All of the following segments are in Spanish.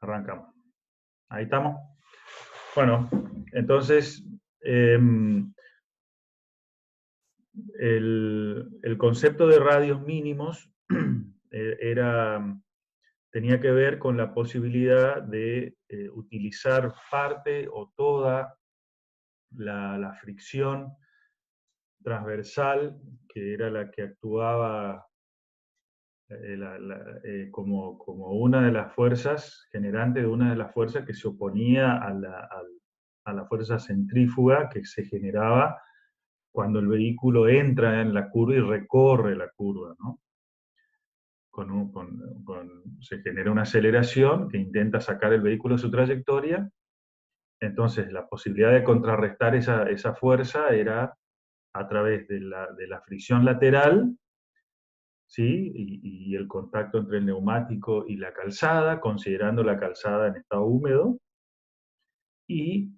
Arrancamos. Ahí estamos. Bueno, entonces, el concepto de radios mínimos tenía que ver con la posibilidad de utilizar parte o toda la fricción transversal, que era la que actuaba como una de las fuerzas, generante de una de las fuerzas que se oponía a la fuerza centrífuga que se generaba cuando el vehículo entra en la curva y recorre la curva, ¿no? Se genera una aceleración que intenta sacar el vehículo de su trayectoria. Entonces, la posibilidad de contrarrestar esa fuerza era a través de la fricción lateral, ¿sí? Y el contacto entre el neumático y la calzada, considerando la calzada en estado húmedo, y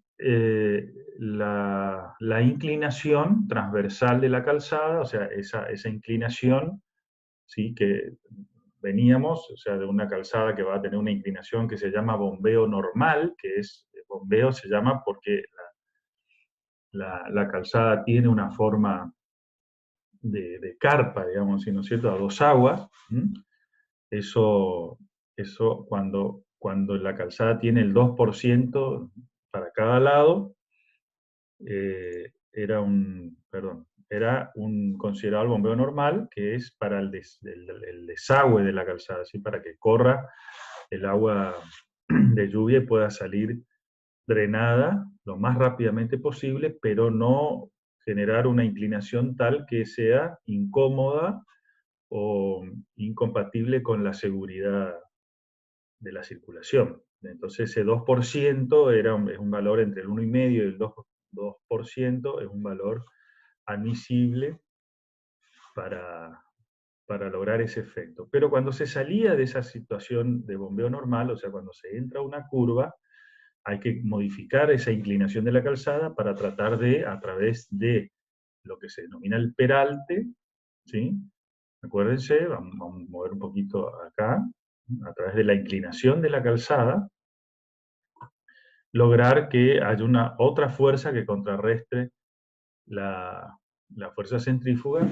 la inclinación transversal de la calzada, o sea, esa inclinación, ¿sí? Que veníamos, o sea, de una calzada que va a tener una inclinación que se llama bombeo normal, bombeo se llama porque la calzada tiene una forma de carpa, digamos, ¿no es cierto?, a dos aguas. Eso, eso cuando la calzada tiene el 2% para cada lado, era un considerado el bombeo normal, que es para el desagüe de la calzada, ¿sí? Para que corra el agua de lluvia y pueda salir drenada lo más rápidamente posible, pero no generar una inclinación tal que sea incómoda o incompatible con la seguridad de la circulación. Entonces ese 2% es un valor entre el 1,5 y el 2%, es un valor admisible para, para lograr ese efecto. Pero cuando se salía de esa situación de bombeo normal, o sea, cuando se entra a una curva, hay que modificar esa inclinación de la calzada para tratar de, a través de lo que se denomina el peralte, ¿sí? Acuérdense, vamos a mover un poquito acá, a través de la inclinación de la calzada, lograr que haya una otra fuerza que contrarrestre la fuerza centrífuga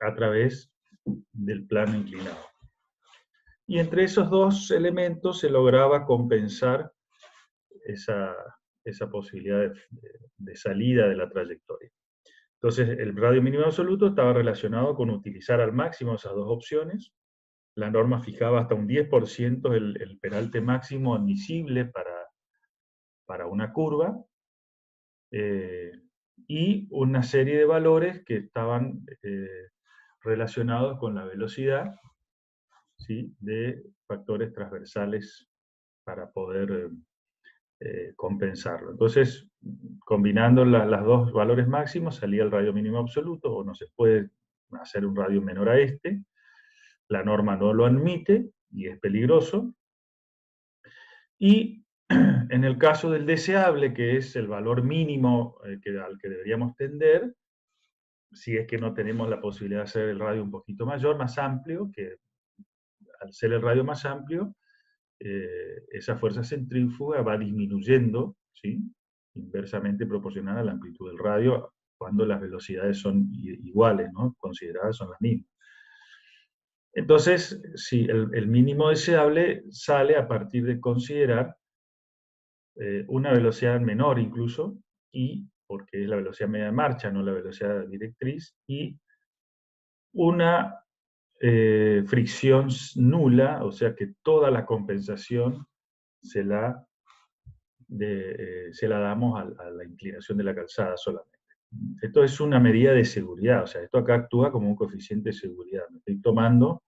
a través del plano inclinado. Y entre esos dos elementos se lograba compensar esa, esa posibilidad de salida de la trayectoria. Entonces, el radio mínimo absoluto estaba relacionado con utilizar al máximo esas dos opciones. La norma fijaba hasta un 10% el peralte máximo admisible para una curva, y una serie de valores que estaban relacionados con la velocidad, ¿sí? De factores transversales para poder compensarlo. Entonces, combinando las dos valores máximos, salía el radio mínimo absoluto, o no se puede hacer un radio menor a este. La norma no lo admite y es peligroso. Y en el caso del deseable, que es el valor mínimo al que deberíamos tender, si es que no tenemos la posibilidad de hacer el radio un poquito mayor, más amplio, que al ser el radio más amplio, esa fuerza centrífuga va disminuyendo, ¿sí? Inversamente proporcional a la amplitud del radio, cuando las velocidades son iguales, ¿no? Consideradas son las mismas. Entonces, sí, el mínimo deseable sale a partir de considerar una velocidad menor incluso, y porque es la velocidad media de marcha, no la velocidad directriz, y una fricción nula, o sea que toda la compensación se la, se la damos a la inclinación de la calzada solamente. Esto es una medida de seguridad, o sea, esto acá actúa como un coeficiente de seguridad. Me estoy tomando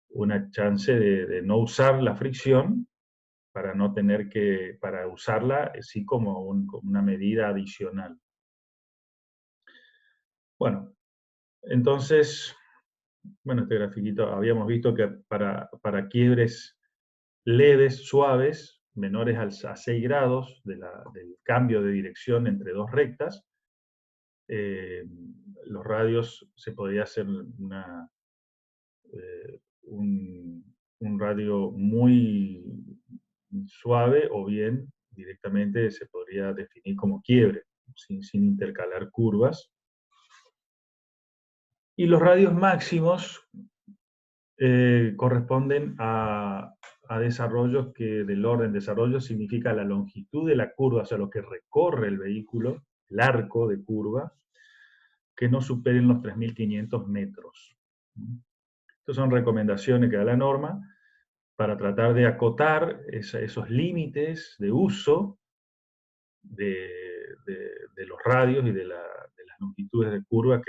una chance de no usar la fricción para no tener para usarla sí como una medida adicional. Bueno, entonces, bueno, este grafiquito habíamos visto que para quiebres leves, suaves, menores a 6 grados del cambio de dirección entre dos rectas, los radios se podía hacer un radio muy suave, o bien directamente se podría definir como quiebre, sin intercalar curvas. Y los radios máximos corresponden a desarrollos que del orden desarrollo significa la longitud de la curva, o sea, lo que recorre el vehículo, el arco de curva, que no superen los 3.500 metros. Estas son recomendaciones que da la norma para tratar de acotar esos límites de uso de los radios y de las longitudes de curva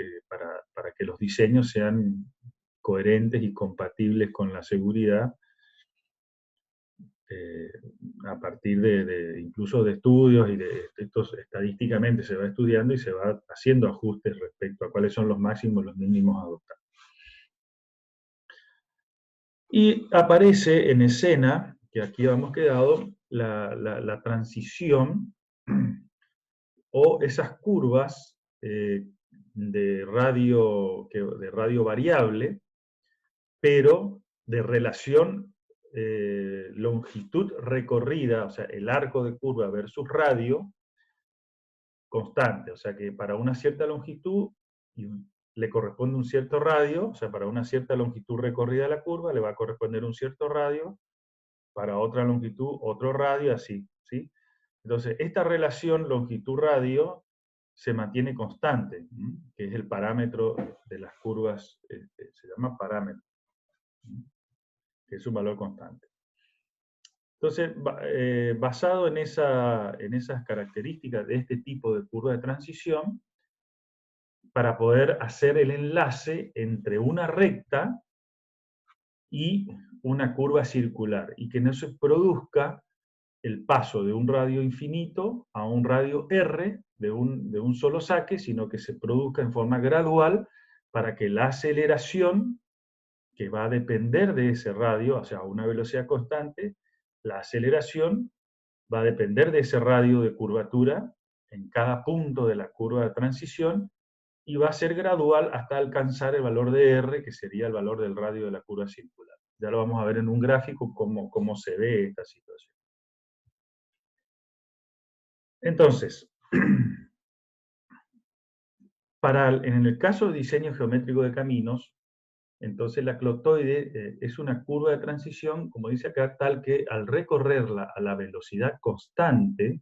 para que los diseños sean coherentes y compatibles con la seguridad, a partir incluso de estudios y estadísticamente se va estudiando y se va haciendo ajustes respecto a cuáles son los máximos y los mínimos adoptados. Y aparece en escena, que aquí habíamos quedado, la transición o esas curvas de radio variable, pero de relación longitud recorrida, o sea, el arco de curva versus radio, constante. O sea, que para una cierta longitud le corresponde un cierto radio, o sea, para una cierta longitud recorrida de la curva le va a corresponder un cierto radio, para otra longitud otro radio, así, ¿sí? Entonces, esta relación longitud-radio se mantiene constante, que es el parámetro de las curvas, se llama parámetro, que es un valor constante. Entonces, basado en esas características de este tipo de curva de transición, para poder hacer el enlace entre una recta y una curva circular, y que no se produzca el paso de un radio infinito a un radio R de un solo saque, sino que se produzca en forma gradual para que la aceleración, que va a depender de ese radio, o sea, a una velocidad constante, la aceleración va a depender de ese radio de curvatura en cada punto de la curva de transición, y va a ser gradual hasta alcanzar el valor de R, que sería el valor del radio de la curva circular. Ya lo vamos a ver en un gráfico cómo se ve esta situación. Entonces, en el caso de diseño geométrico de caminos, entonces la clotoide es una curva de transición, como dice acá, tal que al recorrerla a la velocidad constante,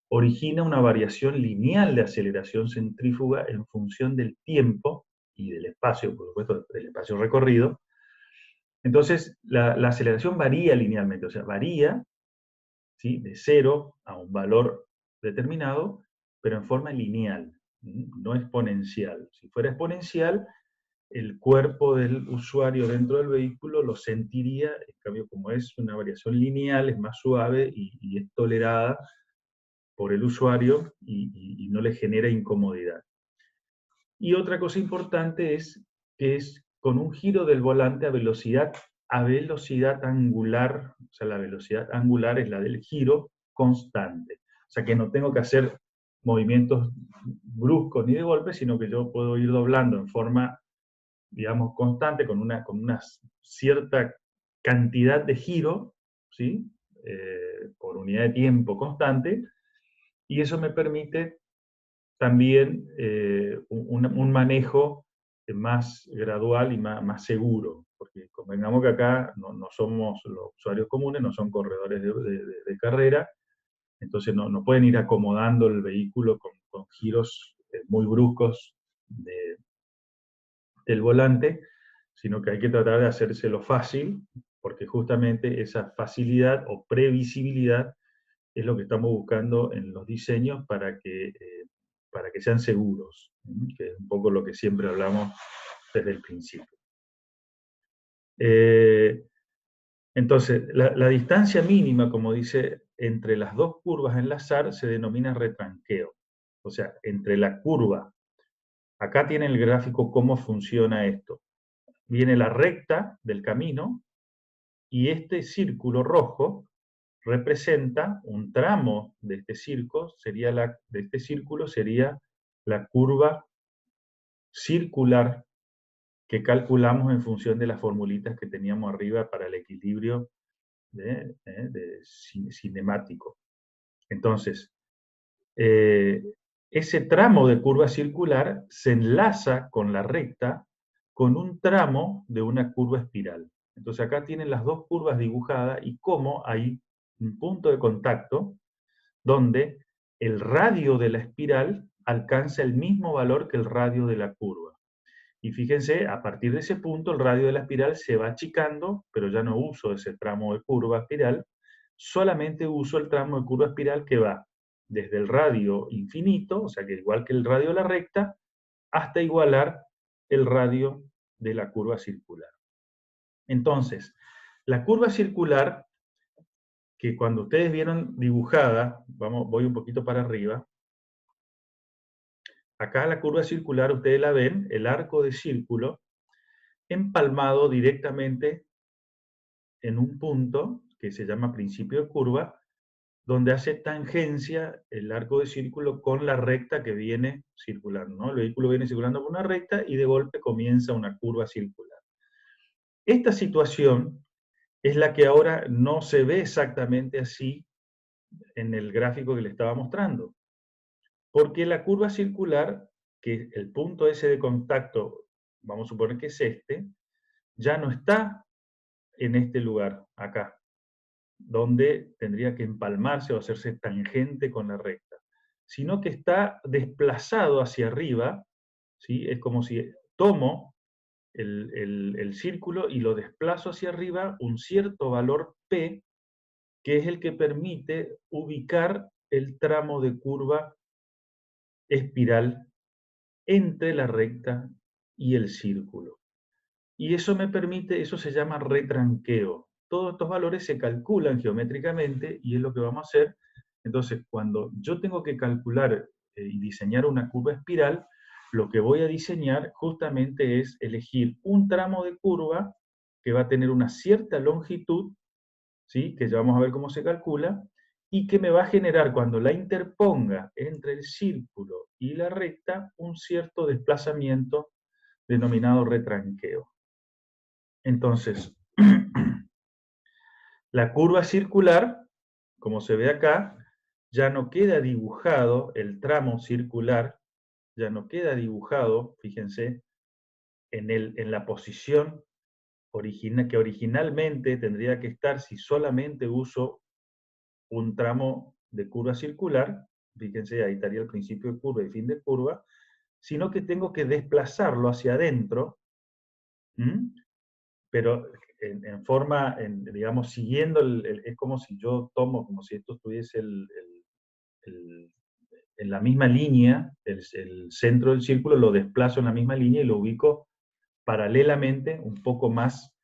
origina una variación lineal de aceleración centrífuga en función del tiempo y del espacio, por supuesto, del espacio recorrido. Entonces, la aceleración varía linealmente, o sea, varía, ¿sí?, de 0 a un valor determinado, pero en forma lineal, no exponencial. Si fuera exponencial, el cuerpo del usuario dentro del vehículo lo sentiría. En cambio, como es una variación lineal, es más suave y es tolerada por el usuario y no le genera incomodidad. Y otra cosa importante es que es con un giro del volante a velocidad angular, o sea, la velocidad angular es la del giro constante. O sea, que no tengo que hacer movimientos bruscos ni de golpe, sino que yo puedo ir doblando en forma, digamos, constante, con una cierta cantidad de giro, ¿sí?, por unidad de tiempo constante, y eso me permite también un manejo más gradual y más seguro, porque convengamos que acá no somos los usuarios comunes, no son corredores de carrera, entonces no pueden ir acomodando el vehículo con giros muy bruscos del volante, sino que hay que tratar de hacérselo fácil, porque justamente esa facilidad o previsibilidad es lo que estamos buscando en los diseños para que sean seguros, que es un poco lo que siempre hablamos desde el principio. Entonces, la distancia mínima, como dice, entre las dos curvas a enlazar se denomina retranqueo. O sea, entre la curva, acá tienen el gráfico cómo funciona esto. Viene la recta del camino y este círculo rojo representa un tramo de este círculo, sería la curva circular que calculamos en función de las formulitas que teníamos arriba para el equilibrio cinemático. Entonces, ese tramo de curva circular se enlaza con la recta con un tramo de una curva espiral. Entonces acá tienen las dos curvas dibujadas y cómo hay un punto de contacto donde el radio de la espiral alcanza el mismo valor que el radio de la curva. Y fíjense, a partir de ese punto el radio de la espiral se va achicando, pero ya no uso ese tramo de curva espiral, solamente uso el tramo de curva espiral que va desde el radio infinito, o sea que igual que el radio de la recta, hasta igualar el radio de la curva circular. Entonces, la curva circular, que cuando ustedes vieron dibujada, voy un poquito para arriba, acá la curva circular, ustedes la ven, el arco de círculo, empalmado directamente en un punto que se llama principio de curva, donde hace tangencia el arco de círculo con la recta que viene circulando, ¿no? El vehículo viene circulando por una recta y de golpe comienza una curva circular. Esta situación es la que ahora no se ve exactamente así en el gráfico que le estaba mostrando, porque la curva circular, que el punto ese de contacto, vamos a suponer que es este, ya no está en este lugar, acá, donde tendría que empalmarse o hacerse tangente con la recta, sino que está desplazado hacia arriba, ¿sí? Es como si tomo el círculo y lo desplazo hacia arriba un cierto valor P, que es el que permite ubicar el tramo de curva espiral entre la recta y el círculo. Y eso me permite, eso se llama retranqueo. Todos estos valores se calculan geométricamente y es lo que vamos a hacer. Entonces, cuando yo tengo que calcular y diseñar una curva espiral, lo que voy a diseñar justamente es elegir un tramo de curva que va a tener una cierta longitud, ¿sí? Que ya vamos a ver cómo se calcula, y que me va a generar, cuando la interponga entre el círculo y la recta, un cierto desplazamiento denominado retranqueo. Entonces, la curva circular, como se ve acá, ya no queda dibujado el tramo circular, ya no queda dibujado, fíjense, en la posición que originalmente tendría que estar si solamente uso un tramo de curva circular, fíjense, ahí estaría el principio de curva y fin de curva, sino que tengo que desplazarlo hacia adentro, pero en forma, digamos, siguiendo, es como si yo tomo, como si esto estuviese en la misma línea, el centro del círculo lo desplazo en la misma línea y lo ubico paralelamente, un poco más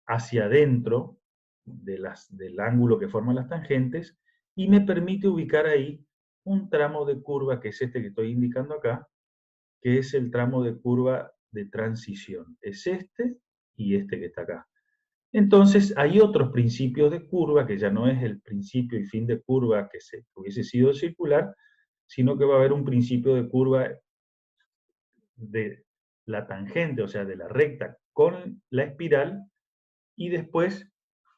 hacia adentro del ángulo que forman las tangentes, y me permite ubicar ahí un tramo de curva, que es este que estoy indicando acá, que es el tramo de curva de transición. Es este y este que está acá. Entonces, hay otros principios de curva, que ya no es el principio y fin de curva que hubiese sido circular, sino que va a haber un principio de curva de la tangente, o sea, de la recta con la espiral, y después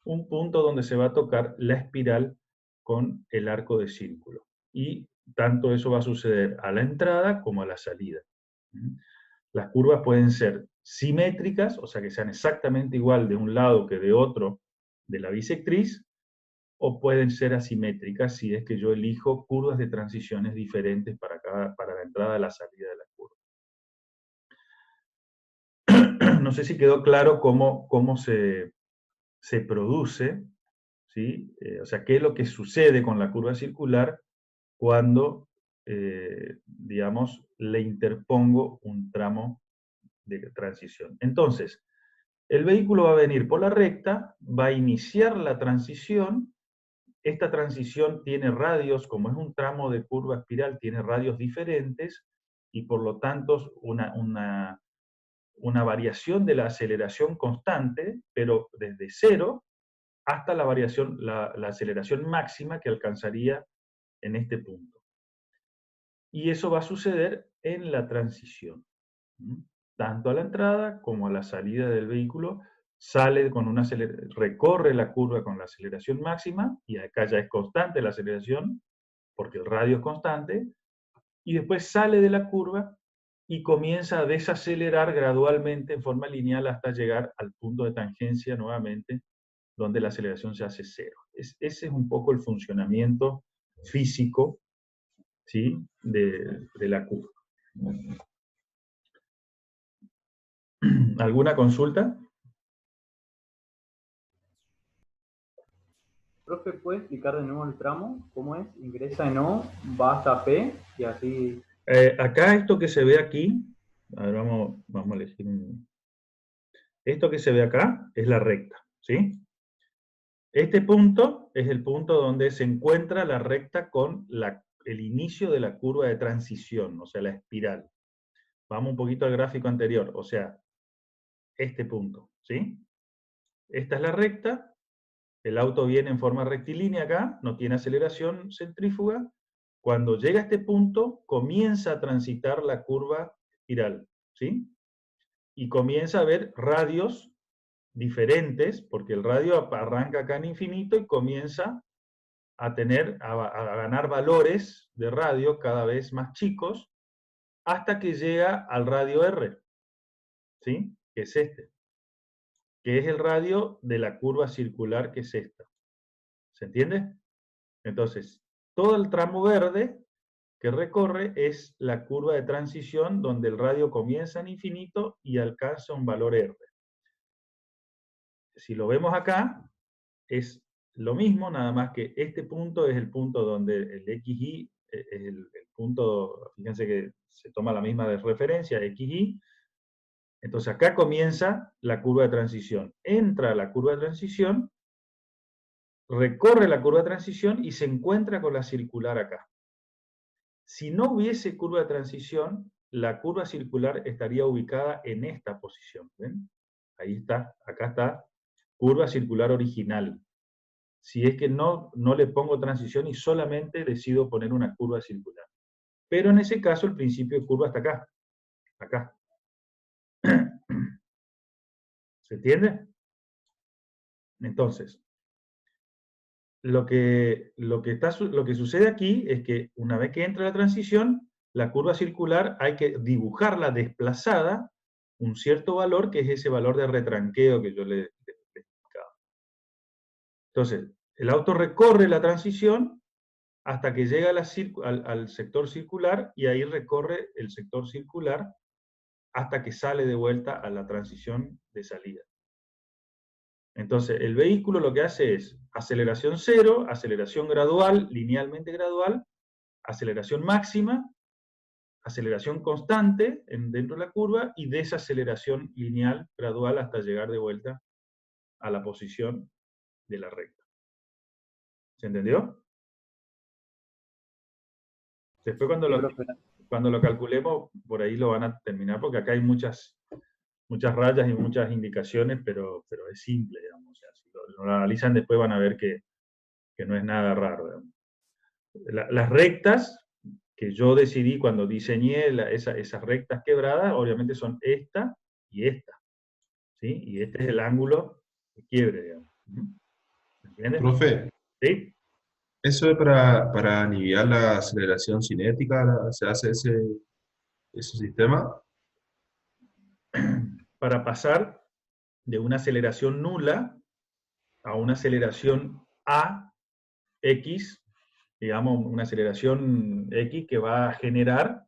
un punto donde se va a tocar la espiral con el arco de círculo. Y tanto eso va a suceder a la entrada como a la salida. Las curvas pueden ser simétricas, o sea que sean exactamente igual de un lado que de otro de la bisectriz, o pueden ser asimétricas si es que yo elijo curvas de transiciones diferentes para la entrada y la salida de la curva. No sé si quedó claro cómo se produce, ¿sí? O sea, qué es lo que sucede con la curva circular cuando, digamos, le interpongo un tramo de transición. Entonces, el vehículo va a venir por la recta, va a iniciar la transición. Esta transición tiene radios, como es un tramo de curva espiral, tiene radios diferentes y por lo tanto una variación de la aceleración constante, pero desde cero hasta la variación, la aceleración máxima que alcanzaría en este punto. Y eso va a suceder en la transición. tanto a la entrada como a la salida del vehículo, sale con una recorre la curva con la aceleración máxima, y acá ya es constante la aceleración, porque el radio es constante, y después sale de la curva y comienza a desacelerar gradualmente en forma lineal hasta llegar al punto de tangencia nuevamente, donde la aceleración se hace cero. Ese es un poco el funcionamiento físico, ¿sí?, de la curva. ¿Alguna consulta? Profe, ¿puede explicar de nuevo el tramo? ¿Cómo es? Ingresa en O, va hasta P y así. Acá esto que se ve aquí, a ver, vamos a elegir esto que se ve acá es la recta, ¿sí? Este punto es el punto donde se encuentra la recta con el inicio de la curva de transición, o sea, la espiral. Vamos un poquito al gráfico anterior, o sea, este punto, ¿sí? Esta es la recta, el auto viene en forma rectilínea acá, no tiene aceleración centrífuga. Cuando llega a este punto, comienza a transitar la curva espiral, ¿sí? Y comienza a ver radios diferentes, porque el radio arranca acá en infinito y comienza a ganar valores de radio cada vez más chicos, hasta que llega al radio R, ¿sí? Que es este, que es el radio de la curva circular, que es esta. ¿Se entiende? Entonces, todo el tramo verde que recorre es la curva de transición, donde el radio comienza en infinito y alcanza un valor R. Si lo vemos acá, es lo mismo, nada más que este punto es el punto donde el XY es el punto, fíjense que se toma la misma de referencia, XY. Entonces acá comienza la curva de transición. Entra a la curva de transición, recorre la curva de transición y se encuentra con la circular acá. Si no hubiese curva de transición, la curva circular estaría ubicada en esta posición. ¿Ven? Ahí está, acá está, curva circular original. Si es que no le pongo transición y solamente decido poner una curva circular. Pero en ese caso el principio de curva está acá. Acá. ¿Se entiende? Entonces, lo que sucede aquí es que una vez que entra la transición, la curva circular hay que dibujarla desplazada un cierto valor, que es ese valor de retranqueo que yo le explicaba. Entonces, el auto recorre la transición hasta que llega al sector circular, y ahí recorre el sector circular hasta que sale de vuelta a la transición de salida. Entonces, el vehículo lo que hace es aceleración cero, aceleración gradual, linealmente gradual, aceleración máxima, aceleración constante dentro de la curva, y desaceleración lineal gradual hasta llegar de vuelta a la posición de la recta. ¿Se entendió? Después Sí, profe. cuando lo calculemos, por ahí lo van a terminar, porque acá hay muchas rayas y muchas indicaciones, pero es simple, digamos. O sea, si lo analizan después van a ver que no es nada raro. Las rectas que yo decidí cuando diseñé esas rectas quebradas, obviamente son esta y esta, ¿sí? Y este es el ángulo de quiebre, digamos. ¿Entiendes? Profe, ¿Sí? eso es para aliviar la aceleración cinética, se hace ese sistema. Para pasar de una aceleración nula a una aceleración A, X, digamos, una aceleración X que va a generar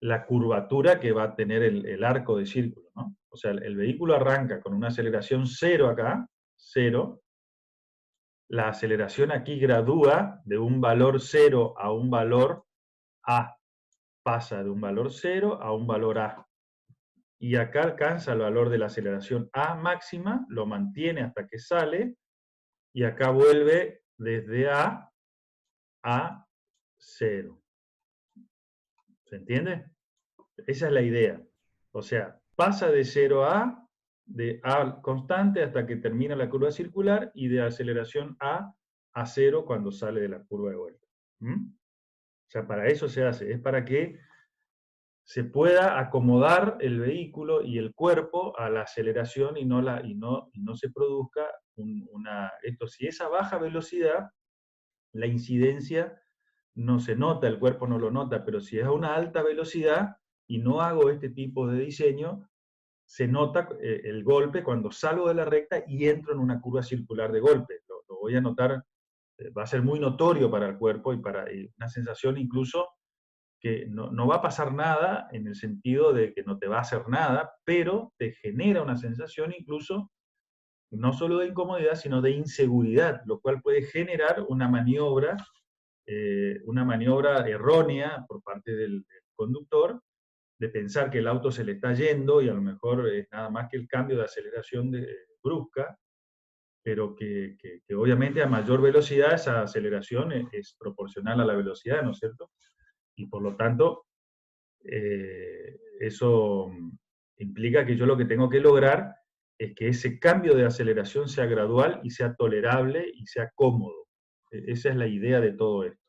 la curvatura que va a tener el arco de círculo, ¿no? O sea, el vehículo arranca con una aceleración cero acá, cero. La aceleración aquí gradúa de un valor cero a un valor A. Pasa de un valor cero a un valor A. Y acá alcanza el valor de la aceleración A máxima, lo mantiene hasta que sale, y acá vuelve desde A a 0. ¿Se entiende? Esa es la idea. O sea, pasa de 0 a de A constante hasta que termina la curva circular, y de aceleración a 0 cuando sale de la curva de vuelta. ¿Mm? O sea, para eso se hace. Es para que se pueda acomodar el vehículo y el cuerpo a la aceleración y no se produzca esto. Si es a baja velocidad, la incidencia no se nota, el cuerpo no lo nota, pero si es a una alta velocidad y no hago este tipo de diseño, se nota el golpe cuando salgo de la recta y entro en una curva circular de golpe. Lo voy a notar, va a ser muy notorio para el cuerpo y una sensación incluso que no va a pasar nada en el sentido de que no te va a hacer nada, pero te genera una sensación incluso no solo de incomodidad, sino de inseguridad, lo cual puede generar una maniobra errónea por parte del conductor, de pensar que el auto se le está yendo y a lo mejor es nada más que el cambio de aceleración brusca, pero que obviamente a mayor velocidad esa aceleración es proporcional a la velocidad, ¿no es cierto? Y por lo tanto, eso implica que yo lo que tengo que lograr es que ese cambio de aceleración sea gradual y sea tolerable y sea cómodo. Esa es la idea de todo esto.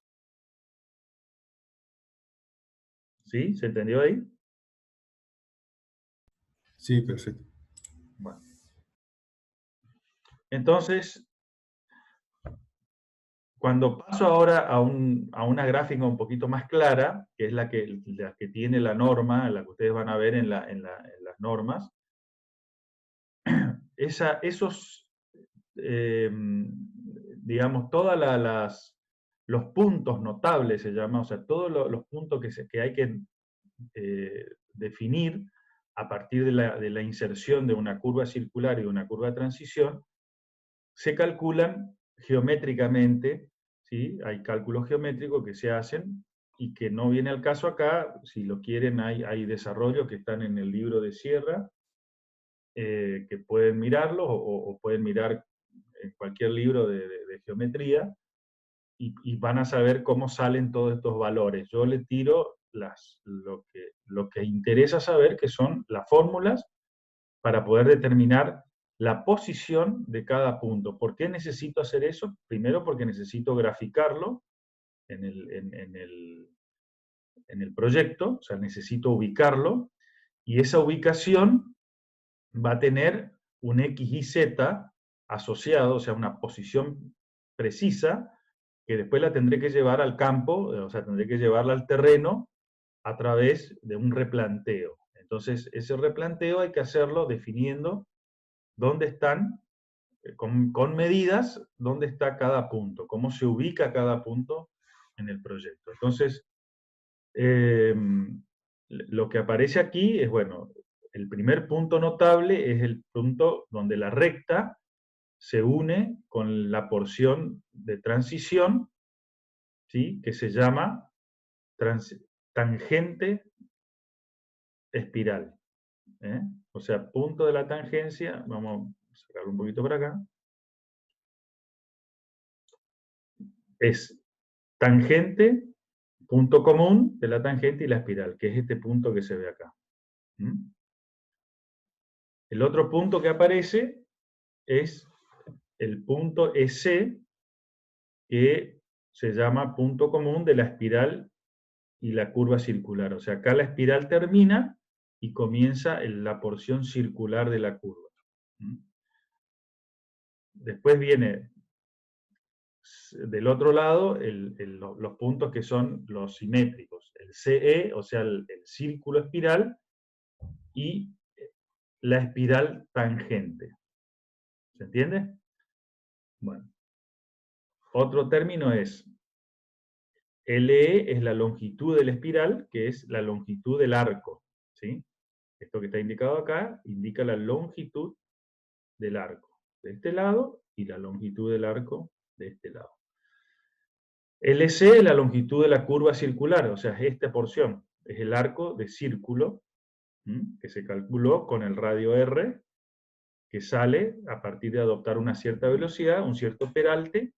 ¿Sí? ¿Se entendió ahí? Sí, perfecto. Bueno. Entonces, cuando paso ahora a una gráfica un poquito más clara, que es la que tiene la norma, la que ustedes van a ver en las normas, digamos, los puntos notables se llama, o sea, todos los puntos que hay que definir a partir de la inserción de una curva circular y de una curva de transición, se calculan geométricamente, ¿sí? Hay cálculos geométricos que se hacen y que no viene al caso acá. Si lo quieren, hay desarrollos que están en el libro de Sierra, que pueden mirarlos o pueden mirar en cualquier libro de geometría y van a saber cómo salen todos estos valores. Yo les tiro lo que interesa saber, que son las fórmulas para poder determinar la posición de cada punto. ¿Por qué necesito hacer eso? Primero porque necesito graficarlo en el proyecto, o sea, necesito ubicarlo, y esa ubicación va a tener un X y Z asociado, o sea, una posición precisa, que después la tendré que llevar al campo, o sea, tendré que llevarla al terreno a través de un replanteo. Entonces, ese replanteo hay que hacerlo definiendo dónde están, con medidas, dónde está cada punto, cómo se ubica cada punto en el proyecto. Entonces, lo que aparece aquí es, bueno, el primer punto notable es el punto donde la recta se une con la porción de transición, ¿sí? Que se llama tangente espiral. ¿Eh? O sea, punto de la tangencia, vamos a sacarlo un poquito para acá, es tangente, punto común de la tangente y la espiral, que es este punto que se ve acá. ¿Mm? El otro punto que aparece es el punto EC, que se llama punto común de la espiral y la curva circular. O sea, acá la espiral termina y comienza la porción circular de la curva. ¿Mm? Después viene del otro lado los puntos que son los simétricos. El CE, o sea, el círculo espiral, y la espiral tangente. ¿Se entiende? Bueno. Otro término es, LE es la longitud de la espiral, que es la longitud del arco. ¿Sí? Esto que está indicado acá indica la longitud del arco de este lado y la longitud del arco de este lado. LC es la longitud de la curva circular, o sea, es esta porción, es el arco de círculo que se calculó con el radio R, que sale a partir de adoptar una cierta velocidad, un cierto peralte,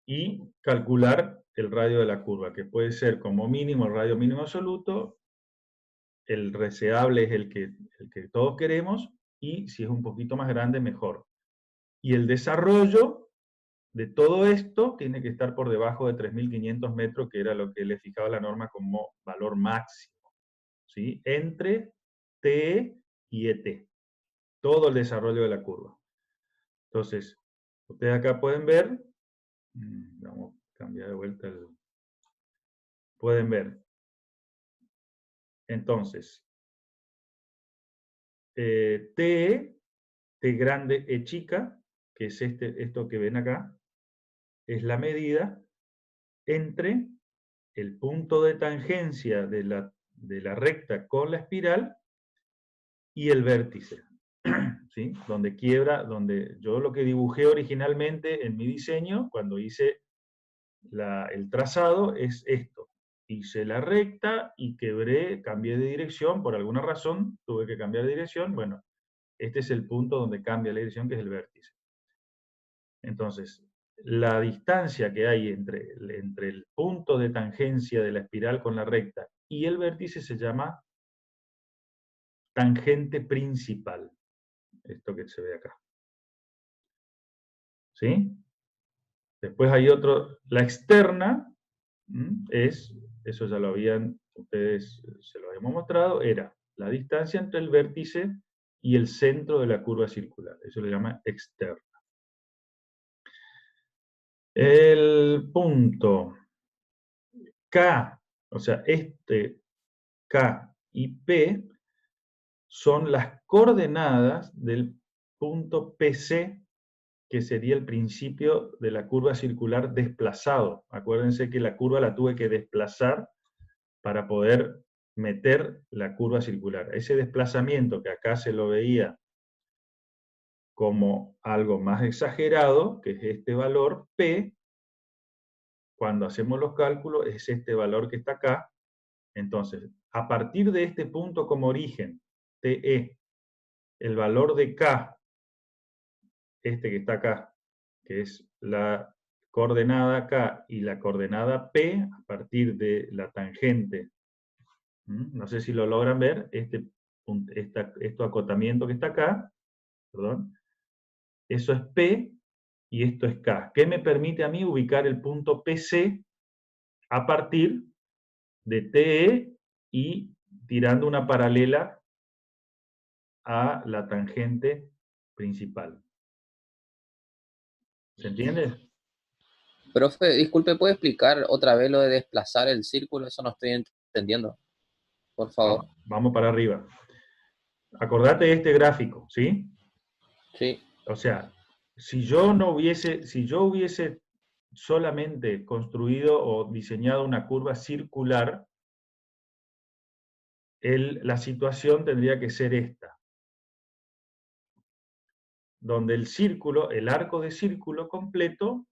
y calcular el radio de la curva, que puede ser como mínimo el radio mínimo absoluto, el deseable es el que todos queremos, y si es un poquito más grande, mejor. Y el desarrollo de todo esto tiene que estar por debajo de 3.500 metros, que era lo que le fijaba la norma como valor máximo, ¿sí? Entre TE y ET, todo el desarrollo de la curva. Entonces, ustedes acá pueden ver, vamos a cambiar de vuelta pueden ver. Entonces, TE, T grande, E chica, que es esto que ven acá, es la medida entre el punto de tangencia de la recta con la espiral y el vértice, ¿sí? Donde quiebra, donde yo lo que dibujé originalmente en mi diseño, cuando hice el trazado, es esto. Hice la recta y quebré, cambié de dirección, por alguna razón tuve que cambiar de dirección. Bueno, este es el punto donde cambia la dirección, que es el vértice. Entonces, la distancia que hay entre el punto de tangencia de la espiral con la recta y el vértice se llama tangente principal. Esto que se ve acá. ¿Sí? Después hay otro, la externa, eso ya lo habían, ustedes se lo habíamos mostrado, era la distancia entre el vértice y el centro de la curva circular. Eso se llama externa. El punto K, o sea, este K y P son las coordenadas del punto PC, que sería el principio de la curva circular desplazado. Acuérdense que la curva la tuve que desplazar para poder meter la curva circular. Ese desplazamiento que acá se lo veía como algo más exagerado, que es este valor P, cuando hacemos los cálculos es este valor que está acá. Entonces, a partir de este punto como origen, TE, el valor de K, este que está acá, que es la coordenada K y la coordenada P, a partir de la tangente, no sé si lo logran ver, este acotamiento que está acá, perdón, eso es P y esto es K. ¿Qué me permite a mí ubicar el punto PC a partir de TE y tirando una paralela a la tangente principal? ¿Se entiende? Profe, disculpe, ¿puede explicar otra vez lo de desplazar el círculo? Eso no estoy entendiendo, por favor. Vamos para arriba. Acordate de este gráfico, ¿sí? Sí. O sea, si yo hubiese solamente construido o diseñado una curva circular, la situación tendría que ser esta, donde el círculo, el arco de círculo completo,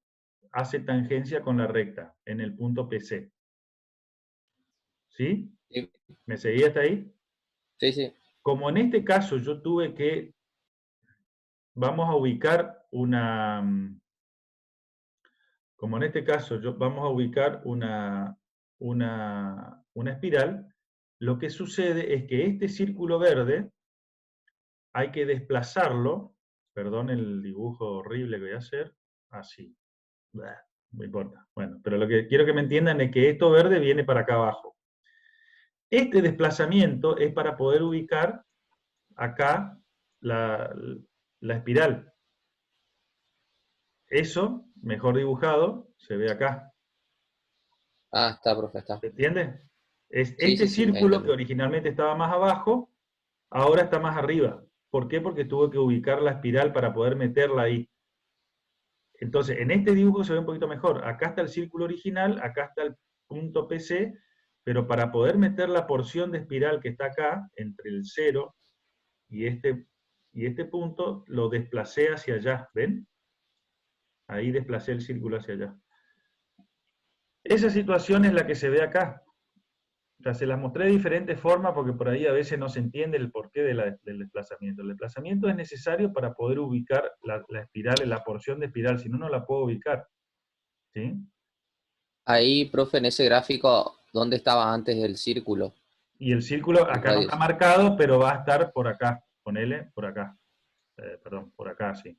hace tangencia con la recta en el punto PC. ¿Sí? Sí, ¿Me seguí hasta ahí? sí. Como en este caso yo tuve que, vamos a ubicar como en este caso vamos a ubicar una espiral, lo que sucede es que este círculo verde hay que desplazarlo, perdón el dibujo horrible que voy a hacer, así, no importa. Bueno, pero lo que quiero que me entiendan es que esto verde viene para acá abajo. Este desplazamiento es para poder ubicar acá la espiral. Eso, mejor dibujado, se ve acá. Ah, está, profe, está. ¿Se entiende? Es Sí, este sí, ahí círculo entendí. que originalmente estaba más abajo, ahora está más arriba. ¿Por qué? Porque tuve que ubicar la espiral para poder meterla ahí. Entonces, en este dibujo se ve un poquito mejor. Acá está el círculo original, acá está el punto PC, pero para poder meter la porción de espiral que está acá, entre el 0 y este punto, lo desplacé hacia allá, ¿ven? Ahí desplacé el círculo hacia allá. Esa situación es la que se ve acá. O sea, se las mostré de diferentes formas porque por ahí a veces no se entiende el porqué del desplazamiento. El desplazamiento es necesario para poder ubicar la espiral, la porción de espiral, si no, no la puedo ubicar. ¿Sí? Ahí, profe, en ese gráfico, ¿dónde estaba antes el círculo? Y el círculo El acá no está radius. marcado, pero va a estar por acá. Ponele por acá. Perdón, por acá, sí.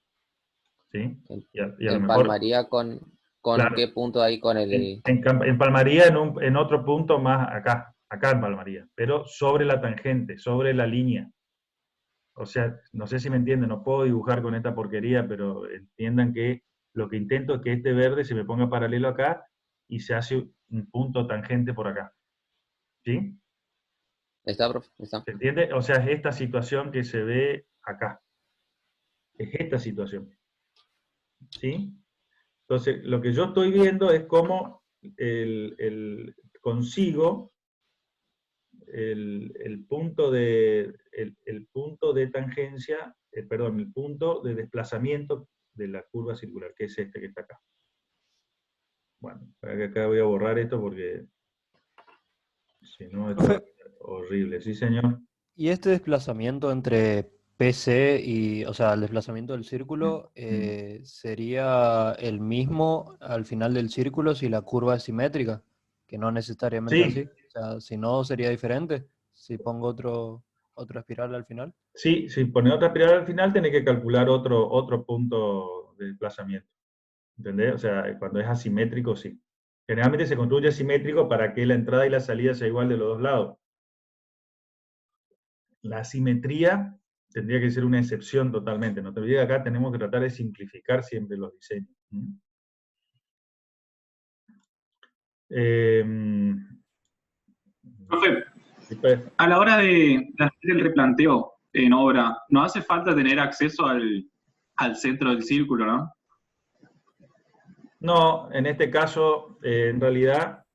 ¿sí? En- Y a lo mejor, Empalmaría con claro, qué punto ahí con el... empalmaría en otro punto más acá empalmaría, pero sobre la tangente, sobre la línea. O sea, no sé si me entienden, no puedo dibujar con esta porquería, pero entiendan que lo que intento es que este verde se me ponga paralelo acá y se hace un punto tangente por acá. ¿Sí? ¿Está, profe? ¿Está? ¿Se entiende? O sea, es esta situación que se ve acá. Es esta situación. ¿Sí? Entonces, lo que yo estoy viendo es cómo consigo el punto de tangencia, perdón, el punto de desplazamiento de la curva circular, que es este que está acá. Bueno, acá voy a borrar esto porque si no esto va a Profe, ser horrible. Sí, señor. y este desplazamiento entre PC y, o sea, el desplazamiento del círculo, Mm. ¿sería el mismo al final del círculo si la curva es simétrica? Que no necesariamente Sí, así. O sea, si no, sería diferente. Si pongo otra espiral al final. sí, si pones otra espiral al final, tenés que calcular otro punto de desplazamiento. ¿Entendés? O sea, cuando es asimétrico, sí. Generalmente se construye asimétrico para que la entrada y la salida sea igual de los dos lados. La asimetría tendría que ser una excepción totalmente. No te olvides que acá tenemos que tratar de simplificar siempre los diseños. Eh, Profe, Después, a la hora de hacer el replanteo en obra, no hace falta tener acceso al centro del círculo, ¿no? no, en este caso, en realidad,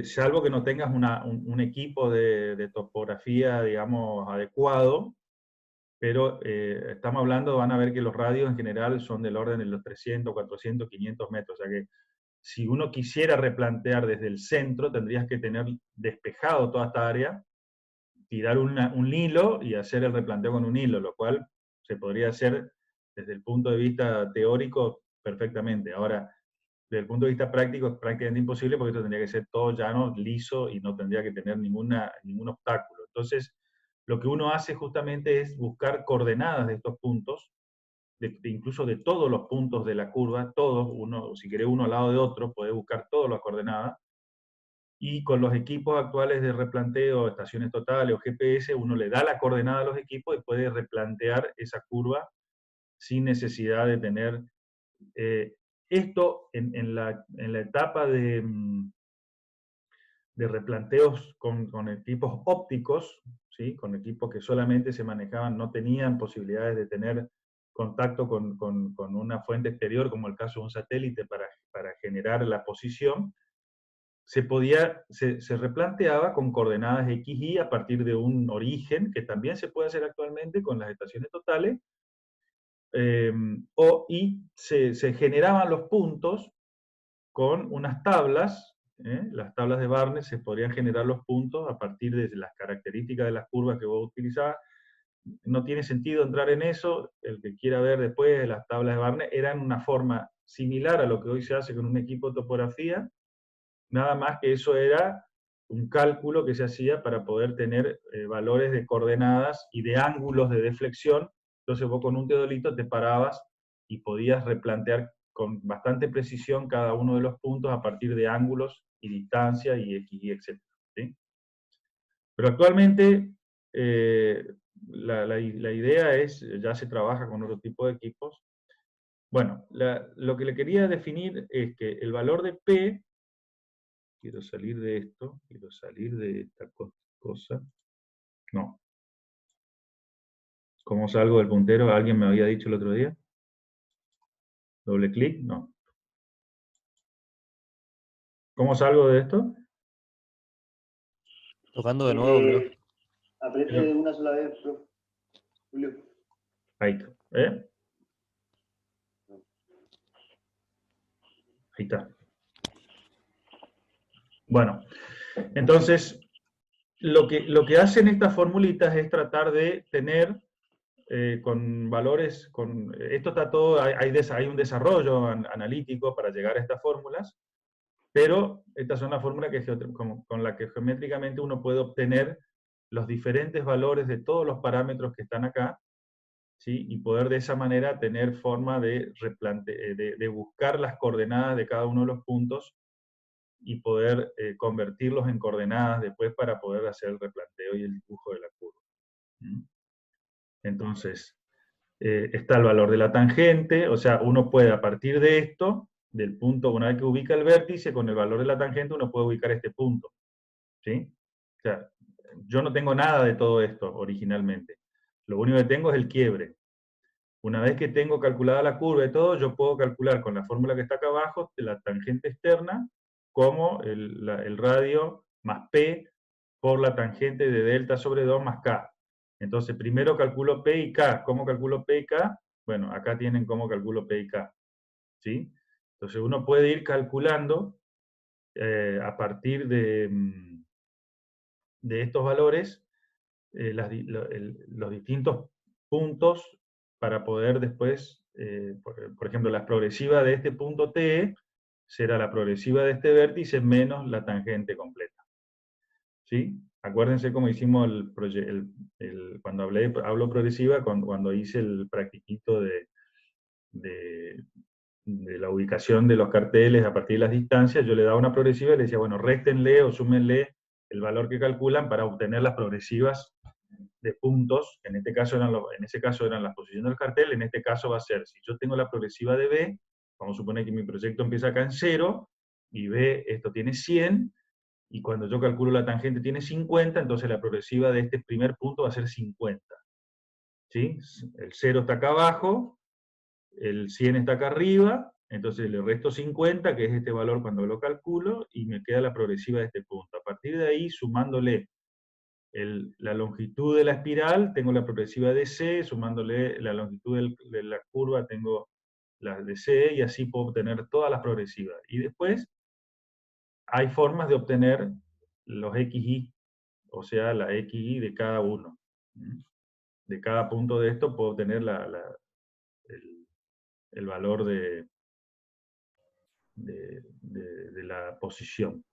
salvo que no tengas un equipo de topografía, digamos, adecuado, pero estamos hablando, van a ver que los radios en general son del orden de los 300, 400, 500 metros, o sea que si uno quisiera replantear desde el centro, tendrías que tener despejado toda esta área, tirar un hilo y hacer el replanteo con un hilo, lo cual se podría hacer desde el punto de vista teórico perfectamente. Ahora, desde el punto de vista práctico es prácticamente imposible porque esto tendría que ser todo llano, liso y no tendría que tener ningún obstáculo. Entonces, lo que uno hace justamente es buscar coordenadas de estos puntos, incluso de todos los puntos de la curva, todos, uno, si quiere uno al lado de otro, puede buscar todas las coordenadas, y con los equipos actuales de replanteo, estaciones totales o GPS, uno le da la coordenada a los equipos y puede replantear esa curva sin necesidad de tener esto en la etapa de replanteos con equipos ópticos, ¿sí? Con equipos que solamente se manejaban, no tenían posibilidades de tener contacto con una fuente exterior, como el caso de un satélite para generar la posición, se replanteaba con coordenadas X, Y a partir de un origen, que también se puede hacer actualmente con las estaciones totales, y se generaban los puntos con unas tablas, las tablas de Barnes se podrían generar los puntos a partir de las características de las curvas que vos utilizabas. No tiene sentido entrar en eso, el que quiera ver después las tablas de Barnes eran una forma similar a lo que hoy se hace con un equipo de topografía, nada más que eso era un cálculo que se hacía para poder tener valores de coordenadas y de ángulos de deflexión. Entonces vos con un teodolito te parabas y podías replantear con bastante precisión cada uno de los puntos a partir de ángulos y distancia y X, Y, etc. ¿Sí? Pero actualmente la idea es, ya se trabaja con otro tipo de equipos. Bueno, lo que le quería definir es que el valor de P, quiero salir de esto, quiero salir de esta cosa. No. ¿Cómo salgo del puntero? ¿Alguien me había dicho el otro día? ¿Doble clic? No. ¿Cómo salgo de esto? Tocando de nuevo, creo. Apriete de una sola vez, Julio. Ahí está. ¿Eh? Ahí está. Bueno, entonces, lo que hacen estas formulitas es tratar de tener con valores, esto está todo, hay un desarrollo analítico para llegar a estas fórmulas, pero estas son las fórmulas con las que geométricamente uno puede obtener los diferentes valores de todos los parámetros que están acá, ¿sí? Y poder de esa manera tener forma de buscar las coordenadas de cada uno de los puntos y poder convertirlos en coordenadas después para poder hacer el replanteo y el dibujo de la curva. ¿Mm? Entonces, está el valor de la tangente, o sea, uno puede a partir de esto, del punto, una vez que ubica el vértice, con el valor de la tangente uno puede ubicar este punto, ¿sí? O sea, yo no tengo nada de todo esto originalmente. Lo único que tengo es el quiebre. Una vez que tengo calculada la curva y todo, yo puedo calcular con la fórmula que está acá abajo, de la tangente externa, como el radio más P por la tangente de delta sobre 2 más K. Entonces, primero calculo P y K. ¿Cómo calculo P y K? Bueno, acá tienen cómo calculo P y K. ¿Sí? Entonces, uno puede ir calculando a partir de estos valores los distintos puntos para poder después, por ejemplo, la progresiva de este punto T será la progresiva de este vértice menos la tangente completa. ¿Sí? Acuérdense cómo hicimos cuando hablo progresiva, cuando hice el practiquito de la ubicación de los carteles a partir de las distancias, yo le daba una progresiva y le decía, bueno, réstenle o súmenle el valor que calculan para obtener las progresivas de puntos. En ese caso eran las posiciones del cartel. En este caso va a ser, si yo tengo la progresiva de B, vamos a suponer que mi proyecto empieza acá en 0, y B, esto tiene 100, y cuando yo calculo la tangente tiene 50, entonces la progresiva de este primer punto va a ser 50. ¿Sí? El 0 está acá abajo, el 100 está acá arriba, entonces le resto 50, que es este valor cuando lo calculo, y me queda la progresiva de este punto. A partir de ahí, sumándole la longitud de la espiral, tengo la progresiva de C, sumándole la longitud de la curva, tengo la de C, y así puedo obtener todas las progresivas. Y después hay formas de obtener los XY, o sea, la XY de cada uno. De cada punto de esto puedo obtener el valor de la posición.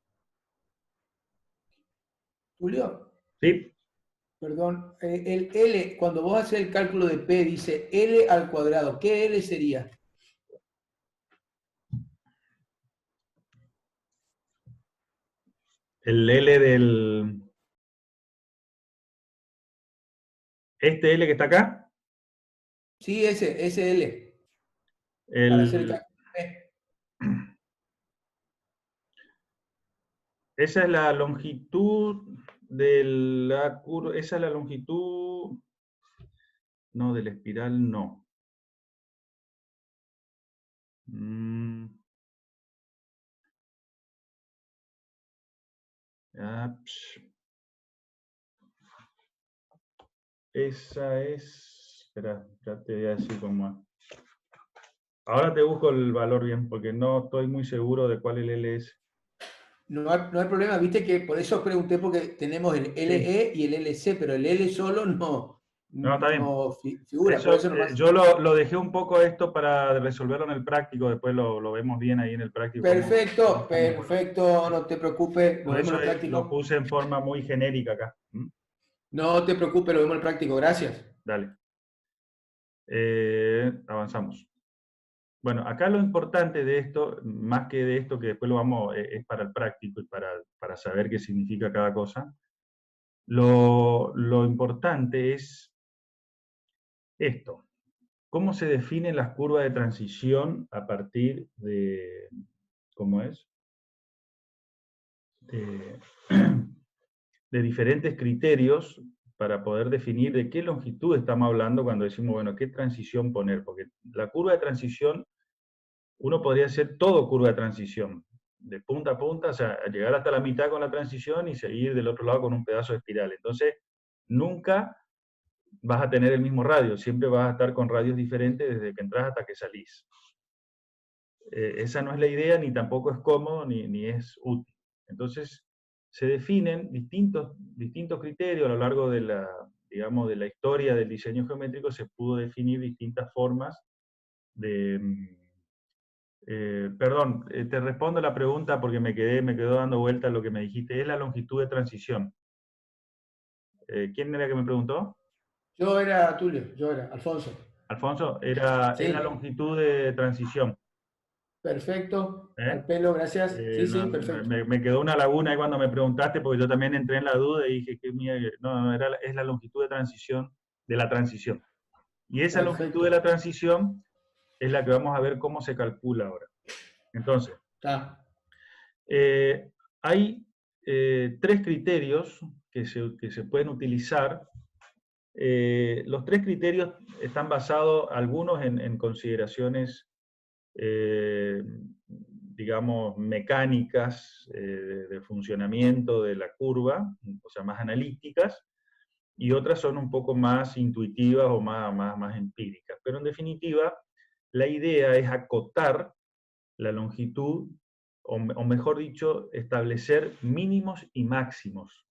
Julio, ¿Sí? perdón, el L, cuando vos haces el cálculo de P, dice L al cuadrado. ¿Qué L sería? El L del... ¿Este L que está acá? Sí, ese L. Para hacer el El, cálculo de P. esa es la longitud de la curva, esa es la longitud, no, de la espiral no. Esa es, espera, ya te voy a decir cómo es. Ahora te busco el valor bien, porque no estoy muy seguro de cuál L es. No hay problema, viste que por eso pregunté, porque tenemos el LE y el LC, pero el L solo No, está bien. no figura. Eso, Por eso nomás. yo lo dejé un poco esto para resolverlo en el práctico, después lo vemos bien ahí en el práctico. Perfecto, perfecto, no te preocupes, lo Por vemos eso en el práctico. lo puse en forma muy genérica acá. No te preocupes, lo vemos en el práctico, gracias. Dale. Avanzamos. Bueno, acá lo importante de esto, más que de esto, que después lo vamos, es para el práctico y para saber qué significa cada cosa. Lo importante es esto. ¿Cómo se definen las curvas de transición a partir de, ¿cómo es? De diferentes criterios para poder definir de qué longitud estamos hablando cuando decimos, bueno, qué transición poner, porque la curva de transición, uno podría hacer todo curva de transición, de punta a punta, o sea, llegar hasta la mitad con la transición y seguir del otro lado con un pedazo de espiral. Entonces, nunca vas a tener el mismo radio, siempre vas a estar con radios diferentes desde que entras hasta que salís. Esa no es la idea, ni tampoco es cómodo, ni es útil. Entonces, se definen distintos criterios a lo largo de digamos, de la historia del diseño geométrico. Se pudo definir distintas formas de... perdón, te respondo la pregunta porque me quedó dando vuelta lo que me dijiste. Es la longitud de transición. ¿Quién era que me preguntó? Yo era Tulio, yo era Alfonso. Alfonso, era Sí. la longitud de transición. Perfecto, ¿Eh? al pelo, gracias. Sí, sí, No, perfecto. me quedó una laguna ahí cuando me preguntaste, porque yo también entré en la duda y dije que no, es la longitud de transición, de la transición. Y esa longitud Perfecto. de la transición es la que vamos a ver cómo se calcula ahora. Entonces, Está. hay 3 criterios que se pueden utilizar. Los 3 criterios están basados, algunos en consideraciones, digamos, mecánicas de funcionamiento de la curva, o sea, más analíticas, y otras son un poco más intuitivas o más empíricas. Pero en definitiva, la idea es acotar la longitud, o mejor dicho, establecer mínimos y máximos,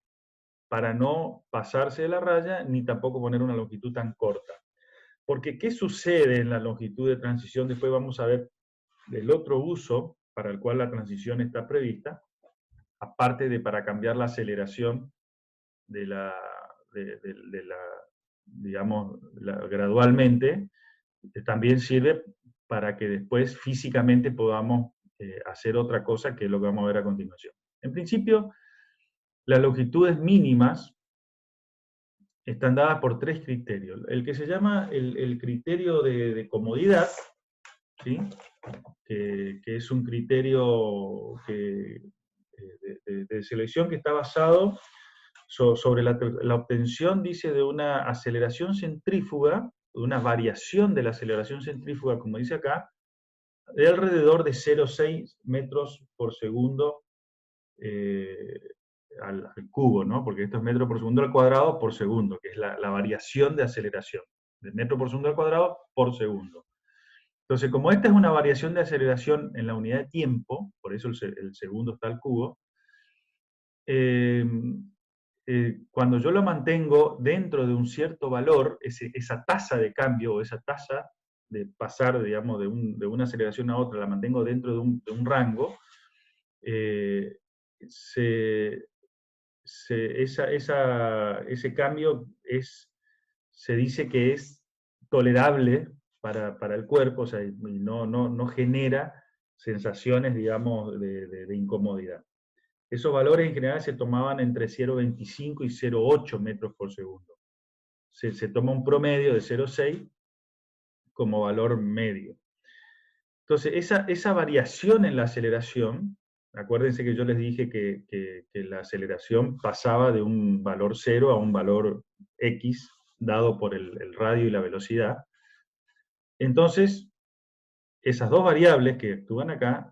para no pasarse de la raya, ni tampoco poner una longitud tan corta. Porque, ¿qué sucede en la longitud de transición? Después vamos a ver del otro uso para el cual la transición está prevista, aparte de para cambiar la aceleración de la, digamos, gradualmente, también sirve para que después físicamente podamos hacer otra cosa, que es lo que vamos a ver a continuación. En principio, las longitudes mínimas están dadas por 3 criterios. El que se llama el criterio de comodidad, ¿sí? que es un criterio de selección que está basado sobre la obtención, dice, de una aceleración centrífuga, de una variación de la aceleración centrífuga, como dice acá, de alrededor de 0,6 metros por segundo al cubo, ¿no? Porque esto es metro por segundo al cuadrado por segundo, que es la variación de aceleración, de metro por segundo al cuadrado por segundo. Entonces, como esta es una variación de aceleración en la unidad de tiempo, por eso el segundo está al cubo, cuando yo lo mantengo dentro de un cierto valor, esa tasa de cambio, o esa tasa de pasar, digamos, de una aceleración a otra, la mantengo dentro de un rango, ese cambio se dice que es tolerable para el cuerpo, o sea, y no genera sensaciones, digamos, de incomodidad. Esos valores en general se tomaban entre 0,25 y 0,8 metros por segundo. Se toma un promedio de 0,6 como valor medio. Entonces, esa variación en la aceleración, acuérdense que yo les dije que la aceleración pasaba de un valor 0 a un valor X, dado por el radio y la velocidad. Entonces, esas 2 variables que actúan acá,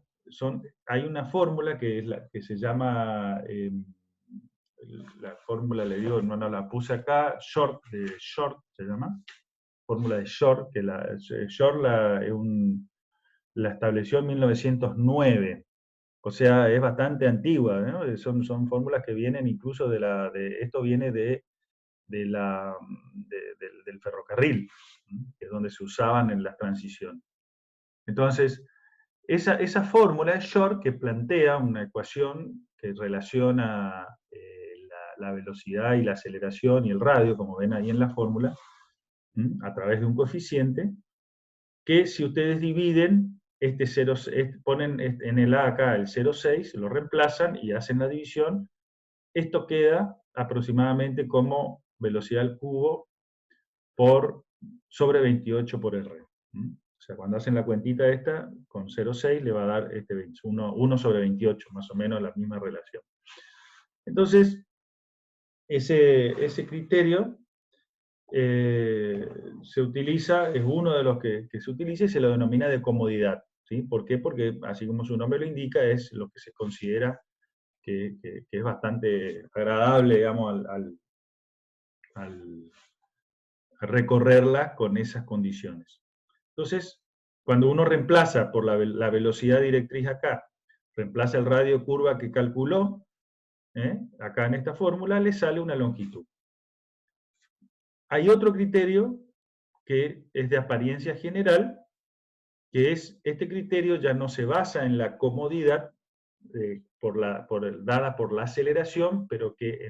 hay una fórmula que es la que se llama, la fórmula, le digo, no la puse acá, Short se llama, fórmula de Short, que Short la estableció en 1909, o sea, es bastante antigua, ¿no? Son fórmulas que vienen incluso esto viene del ferrocarril, que es donde se usaban en las transiciones. Entonces, esa fórmula es Short, que plantea una ecuación que relaciona la velocidad y la aceleración y el radio, como ven ahí en la fórmula, a través de un coeficiente, que si ustedes dividen, ponen en el A acá el 0,6, lo reemplazan y hacen la división, esto queda aproximadamente como velocidad al cubo sobre 28 por R. O sea, cuando hacen la cuentita esta, con 0,6 le va a dar 1 sobre 28, más o menos la misma relación. Entonces, ese criterio se utiliza, es uno de los que se utiliza y se lo denomina de comodidad. ¿Sí? ¿Por qué? Porque, así como su nombre lo indica, es lo que se considera que es bastante agradable, digamos, al recorrerla con esas condiciones. Entonces, cuando uno reemplaza por la velocidad directriz acá, reemplaza el radio curva que calculó, acá en esta fórmula, le sale una longitud. Hay otro criterio que es de apariencia general, que es, este criterio ya no se basa en la comodidad dada por la aceleración, pero que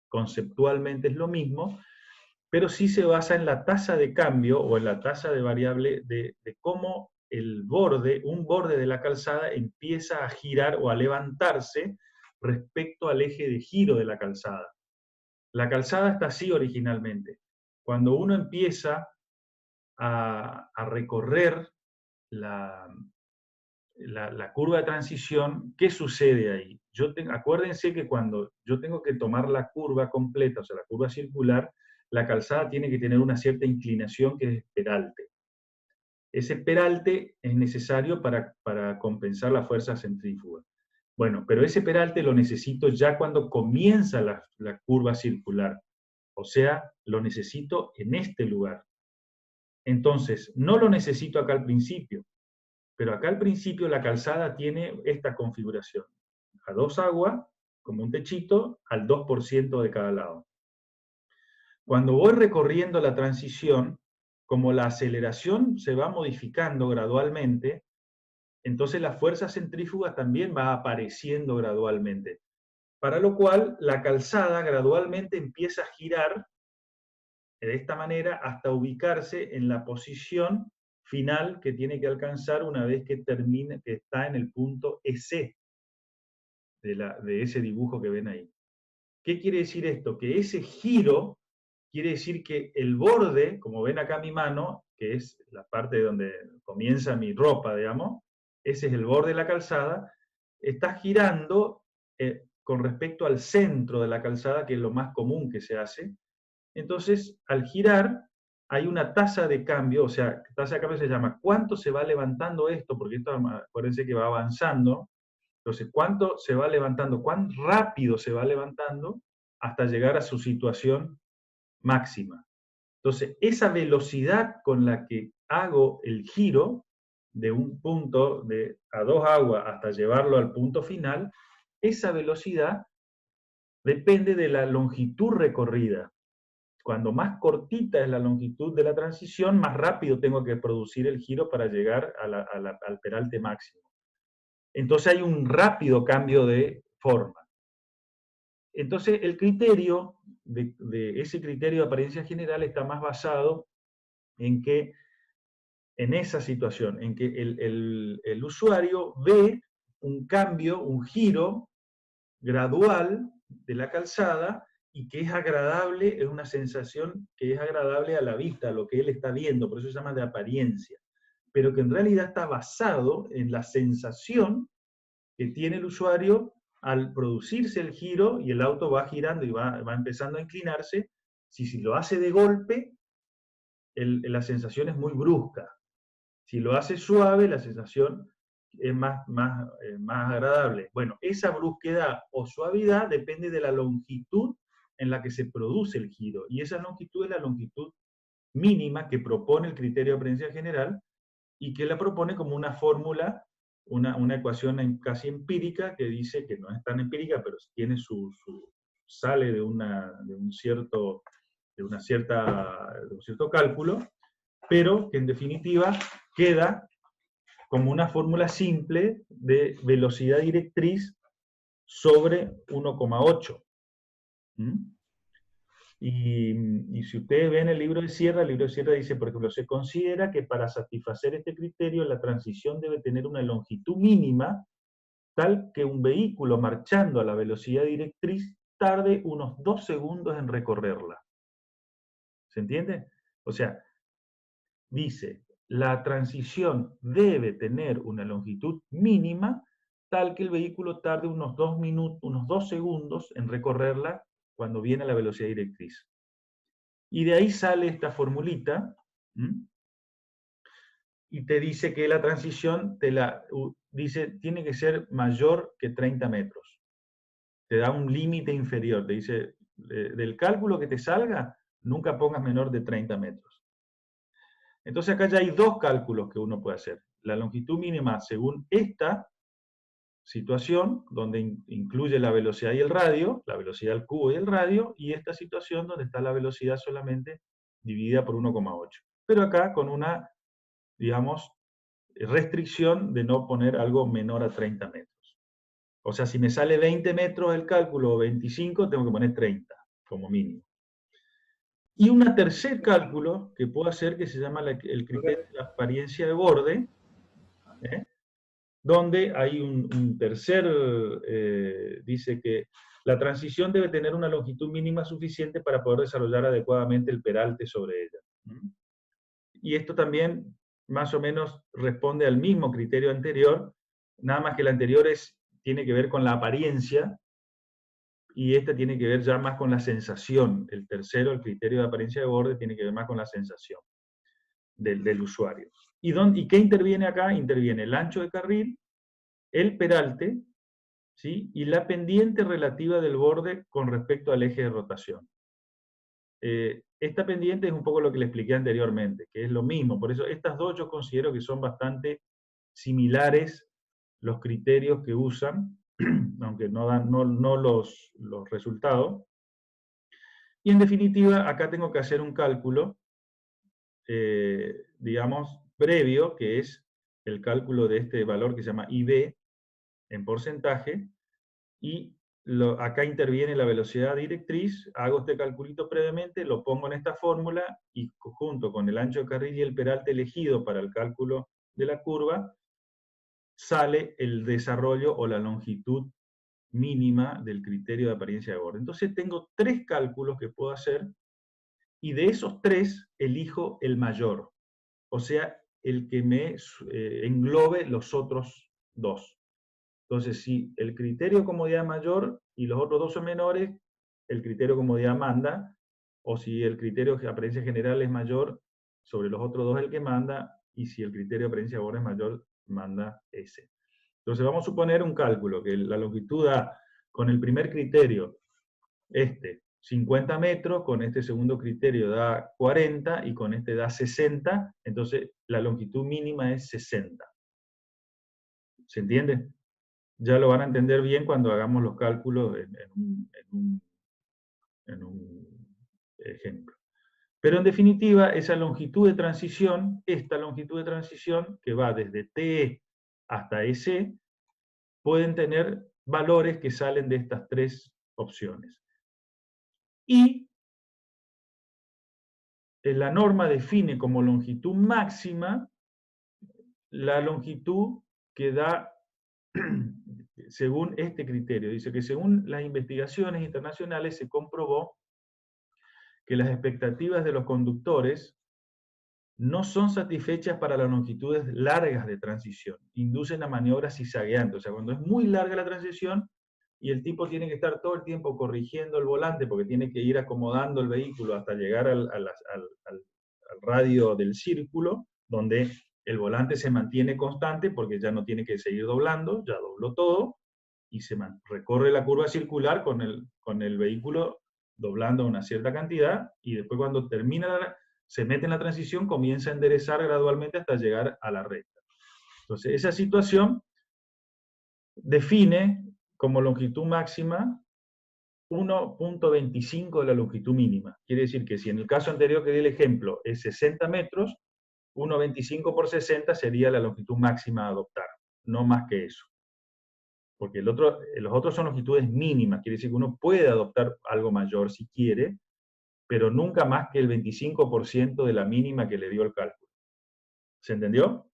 conceptualmente es lo mismo, pero sí se basa en la tasa de cambio o en la tasa de variable de cómo un borde de la calzada empieza a girar o a levantarse respecto al eje de giro de la calzada. La calzada está así originalmente. Cuando uno empieza a recorrer la curva de transición, ¿qué sucede ahí? Acuérdense que cuando yo tengo que tomar la curva completa, o sea, la curva circular, la calzada tiene que tener una cierta inclinación que es peralte. Ese peralte es necesario para compensar la fuerza centrífuga. Bueno, pero ese peralte lo necesito ya cuando comienza la curva circular. O sea, lo necesito en este lugar. Entonces, no lo necesito acá al principio, pero acá al principio la calzada tiene esta configuración. A 2 aguas, como un techito, al 2% de cada lado. Cuando voy recorriendo la transición, como la aceleración se va modificando gradualmente, entonces la fuerza centrífuga también va apareciendo gradualmente. Para lo cual, la calzada gradualmente empieza a girar de esta manera hasta ubicarse en la posición final que tiene que alcanzar una vez que termine, que está en el punto EC de ese dibujo que ven ahí. ¿Qué quiere decir esto? Que ese giro quiere decir que el borde, como ven acá mi mano, que es la parte donde comienza mi ropa, digamos, ese es el borde de la calzada, está girando con respecto al centro de la calzada, que es lo más común que se hace. Entonces, al girar, hay una tasa de cambio, o sea, tasa de cambio se llama cuánto se va levantando esto, porque esto, acuérdense que va avanzando. Entonces, cuánto se va levantando, cuán rápido se va levantando hasta llegar a su situación máxima. Entonces, esa velocidad con la que hago el giro de un punto a 2 aguas hasta llevarlo al punto final, esa velocidad depende de la longitud recorrida. Cuando más cortita es la longitud de la transición, más rápido tengo que producir el giro para llegar al peralte máximo. Entonces hay un rápido cambio de forma. Entonces el criterio, ese criterio de apariencia general está más basado en que, en esa situación, en que el usuario ve un cambio, un giro gradual de la calzada y que es agradable, es una sensación que es agradable a la vista, a lo que él está viendo, por eso se llama de apariencia, pero que en realidad está basado en la sensación que tiene el usuario al producirse el giro y el auto va girando y va empezando a inclinarse. Si lo hace de golpe, la sensación es muy brusca. Si lo hace suave, la sensación es más agradable. Bueno, esa brusquedad o suavidad depende de la longitud en la que se produce el giro. Y esa longitud es la longitud mínima que propone el criterio de apariencia general y que la propone como una fórmula, una ecuación casi empírica que dice que no es tan empírica, pero tiene sale de un cierto cálculo, pero que en definitiva queda como una fórmula simple de velocidad directriz sobre 1,8. Y si ustedes ven el libro de Sierra dice, por ejemplo, se considera que para satisfacer este criterio la transición debe tener una longitud mínima tal que un vehículo marchando a la velocidad directriz tarde unos 2 segundos en recorrerla. ¿Se entiende? O sea, dice, la transición debe tener una longitud mínima tal que el vehículo tarde unos 2 segundos en recorrerla cuando viene a la velocidad directriz. Y de ahí sale esta formulita, y te dice que la transición, tiene que ser mayor que 30 metros. Te da un límite inferior, te dice, del cálculo que te salga, nunca pongas menor de 30 metros. Entonces acá ya hay 2 cálculos que uno puede hacer. La longitud mínima según esta situación, donde incluye la velocidad y el radio, la velocidad al cubo y el radio, y esta situación donde está la velocidad solamente dividida por 1,8. Pero acá con una, digamos, restricción de no poner algo menor a 30 metros. O sea, si me sale 20 metros el cálculo o 25, tengo que poner 30 como mínimo. Y un tercer cálculo que puedo hacer que se llama el criterio de apariencia de borde, donde hay un tercer, dice que la transición debe tener una longitud mínima suficiente para poder desarrollar adecuadamente el peralte sobre ella. Y esto también más o menos responde al mismo criterio anterior, nada más que el anterior tiene que ver con la apariencia, y este tiene que ver ya más con la sensación. El tercero, el criterio de apariencia de borde, tiene que ver más con la sensación del usuario. ¿Y qué interviene acá? Interviene el ancho de carril, el peralte, ¿sí? Y la pendiente relativa del borde con respecto al eje de rotación. Esta pendiente es un poco lo que le expliqué anteriormente, que es lo mismo. Por eso estas dos yo considero que son bastante similares los criterios que usan, aunque no dan los resultados. Y en definitiva, acá tengo que hacer un cálculo, digamos, previo, que es el cálculo de este valor que se llama IB en porcentaje, y acá interviene la velocidad directriz, hago este calculito previamente, lo pongo en esta fórmula, y junto con el ancho de carril y el peralte elegido para el cálculo de la curva, sale el desarrollo o la longitud mínima del criterio de apariencia de borde. Entonces tengo 3 cálculos que puedo hacer, y de esos 3 elijo el mayor, o sea, el que me englobe los otros 2. Entonces, si el criterio de comodidad es mayor y los otros 2 son menores, el criterio de comodidad manda, o si el criterio de apariencia general es mayor, sobre los otros 2 el que manda, y si el criterio de apariencia de borde es mayor, manda ese. Entonces vamos a suponer un cálculo, que la longitud da, con el primer criterio, 50 metros, con este segundo criterio da 40, y con este da 60, entonces la longitud mínima es 60. ¿Se entiende? Ya lo van a entender bien cuando hagamos los cálculos en un ejemplo. Pero en definitiva, esa longitud de transición, esta longitud de transición, que va desde TE hasta SE, pueden tener valores que salen de estas 3 opciones. Y la norma define como longitud máxima la longitud que da según este criterio. Dice que según las investigaciones internacionales se comprobó que las expectativas de los conductores no son satisfechas para las longitudes largas de transición. Inducen a maniobras zigzagueantes. O sea, cuando es muy larga la transición y el tipo tiene que estar todo el tiempo corrigiendo el volante porque tiene que ir acomodando el vehículo hasta llegar al radio del círculo, donde el volante se mantiene constante porque ya no tiene que seguir doblando, ya dobló todo, y recorre la curva circular con el vehículo doblando una cierta cantidad, y después cuando termina, se mete en la transición, comienza a enderezar gradualmente hasta llegar a la recta. Entonces, esa situación define como longitud máxima 1.25 de la longitud mínima. Quiere decir que si en el caso anterior que di el ejemplo es 60 metros, 1.25 por 60 sería la longitud máxima a adoptar, no más que eso. Porque los otros son longitudes mínimas, quiere decir que uno puede adoptar algo mayor si quiere, pero nunca más que el 25% de la mínima que le dio el cálculo. ¿Se entendió?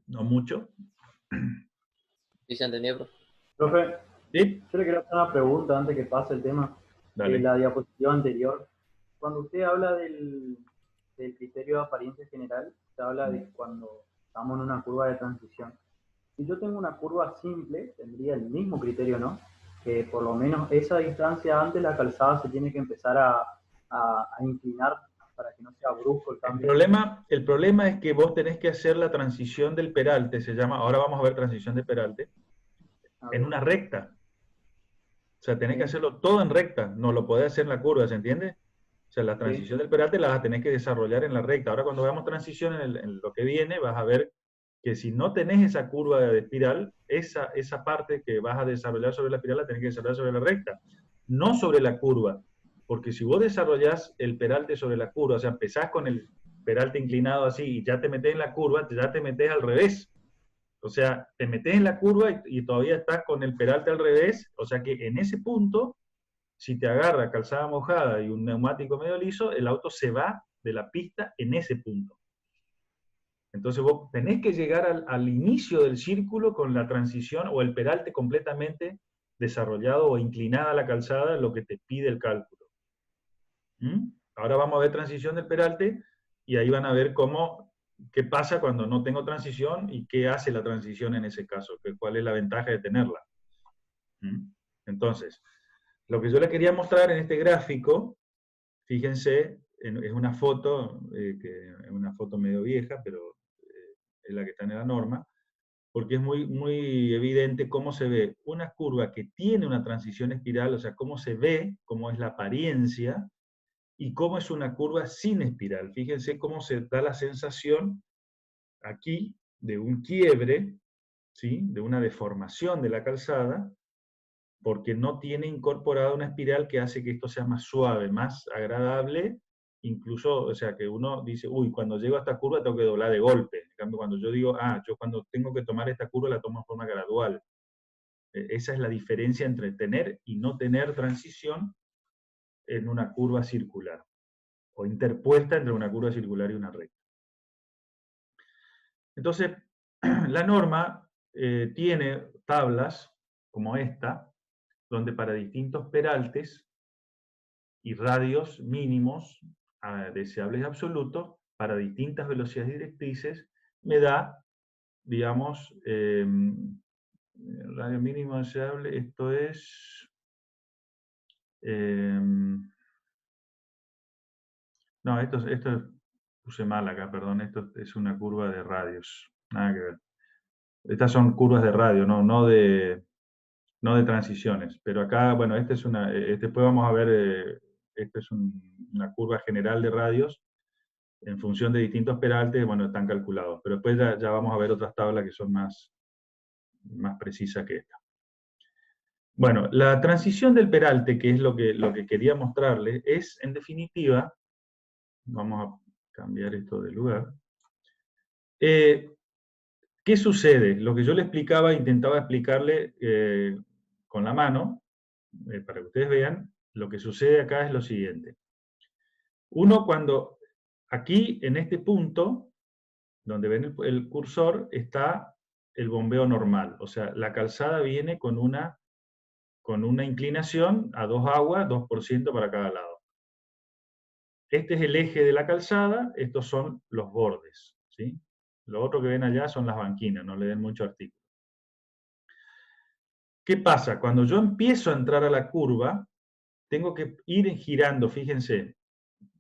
¿No mucho? ¿Sí se entendió, profe? Profe, ¿Sí? yo le quiero hacer una pregunta antes que pase el tema. Dale. La diapositiva anterior. Cuando usted habla del criterio de apariencia general, se habla de cuando estamos en una curva de transición. Si yo tengo una curva simple, tendría el mismo criterio, ¿no? Que por lo menos esa distancia antes la calzada se tiene que empezar a inclinar para que no sea brusco el cambio. El problema es que vos tenés que hacer la transición del peralte, se llama, ahora vamos a ver transición de peralte, en una recta. O sea, tenés que hacerlo todo en recta, no lo podés hacer en la curva, ¿se entiende? O sea, la transición del peralte la vas a tener que desarrollar en la recta. Ahora cuando veamos transición en lo que viene, vas a ver que si no tenés esa curva de espiral, esa parte que vas a desarrollar sobre la espiral la tenés que desarrollar sobre la recta, no sobre la curva. Porque si vos desarrollás el peralte sobre la curva, o sea, empezás con el peralte inclinado así y ya te metés en la curva, ya te metés al revés. O sea, te metés en la curva y todavía estás con el peralte al revés, o sea que en ese punto si te agarra calzada mojada y un neumático medio liso, el auto se va de la pista en ese punto. Entonces vos tenés que llegar al inicio del círculo con la transición o el peralte completamente desarrollado o inclinada la calzada, lo que te pide el cálculo. Ahora vamos a ver transición del peralte y ahí van a ver qué pasa cuando no tengo transición y qué hace la transición en ese caso, cuál es la ventaja de tenerla. Entonces, lo que yo les quería mostrar en este gráfico, fíjense, es una foto, que es una foto medio vieja, pero es la que está en la norma, porque es muy, muy evidente cómo se ve una curva que tiene una transición espiral, o sea, cómo se ve, cómo es la apariencia, y cómo es una curva sin espiral. Fíjense cómo se da la sensación aquí de un quiebre, ¿sí? De una deformación de la calzada, porque no tiene incorporada una espiral que hace que esto sea más suave, más agradable, incluso, o sea, que uno dice, uy, cuando llego a esta curva tengo que doblar de golpe. En cambio, cuando yo digo, yo cuando tengo que tomar esta curva la tomo de forma gradual. Esa es la diferencia entre tener y no tener transición en una curva circular, o interpuesta entre una curva circular y una recta. Entonces, la norma tiene tablas como esta, donde para distintos peraltes y radios mínimos deseables y absolutos, para distintas velocidades directrices, me da, digamos, el radio mínimo deseable, esto es... no, esto puse mal acá, perdón, esto es una curva de radios, nada que ver. Estas son curvas de radio, no de transiciones, pero acá, bueno, después vamos a ver, esta es una curva general de radios, en función de distintos peraltes, bueno, están calculados, pero después ya vamos a ver otras tablas que son más precisas que esta. Bueno, la transición del peralte, que es lo que quería mostrarles, es, en definitiva, vamos a cambiar esto de lugar. ¿Qué sucede? Lo que yo le explicaba, intentaba explicarle con la mano, para que ustedes vean, lo que sucede acá es lo siguiente. Uno cuando, aquí en este punto, donde ven el cursor, está el bombeo normal. O sea, la calzada viene con una inclinación a 2 aguas, 2% para cada lado. Este es el eje de la calzada, estos son los bordes, ¿sí? Lo otro que ven allá son las banquinas, no le den mucho artículo. ¿Qué pasa? Cuando yo empiezo a entrar a la curva, tengo que ir girando, fíjense,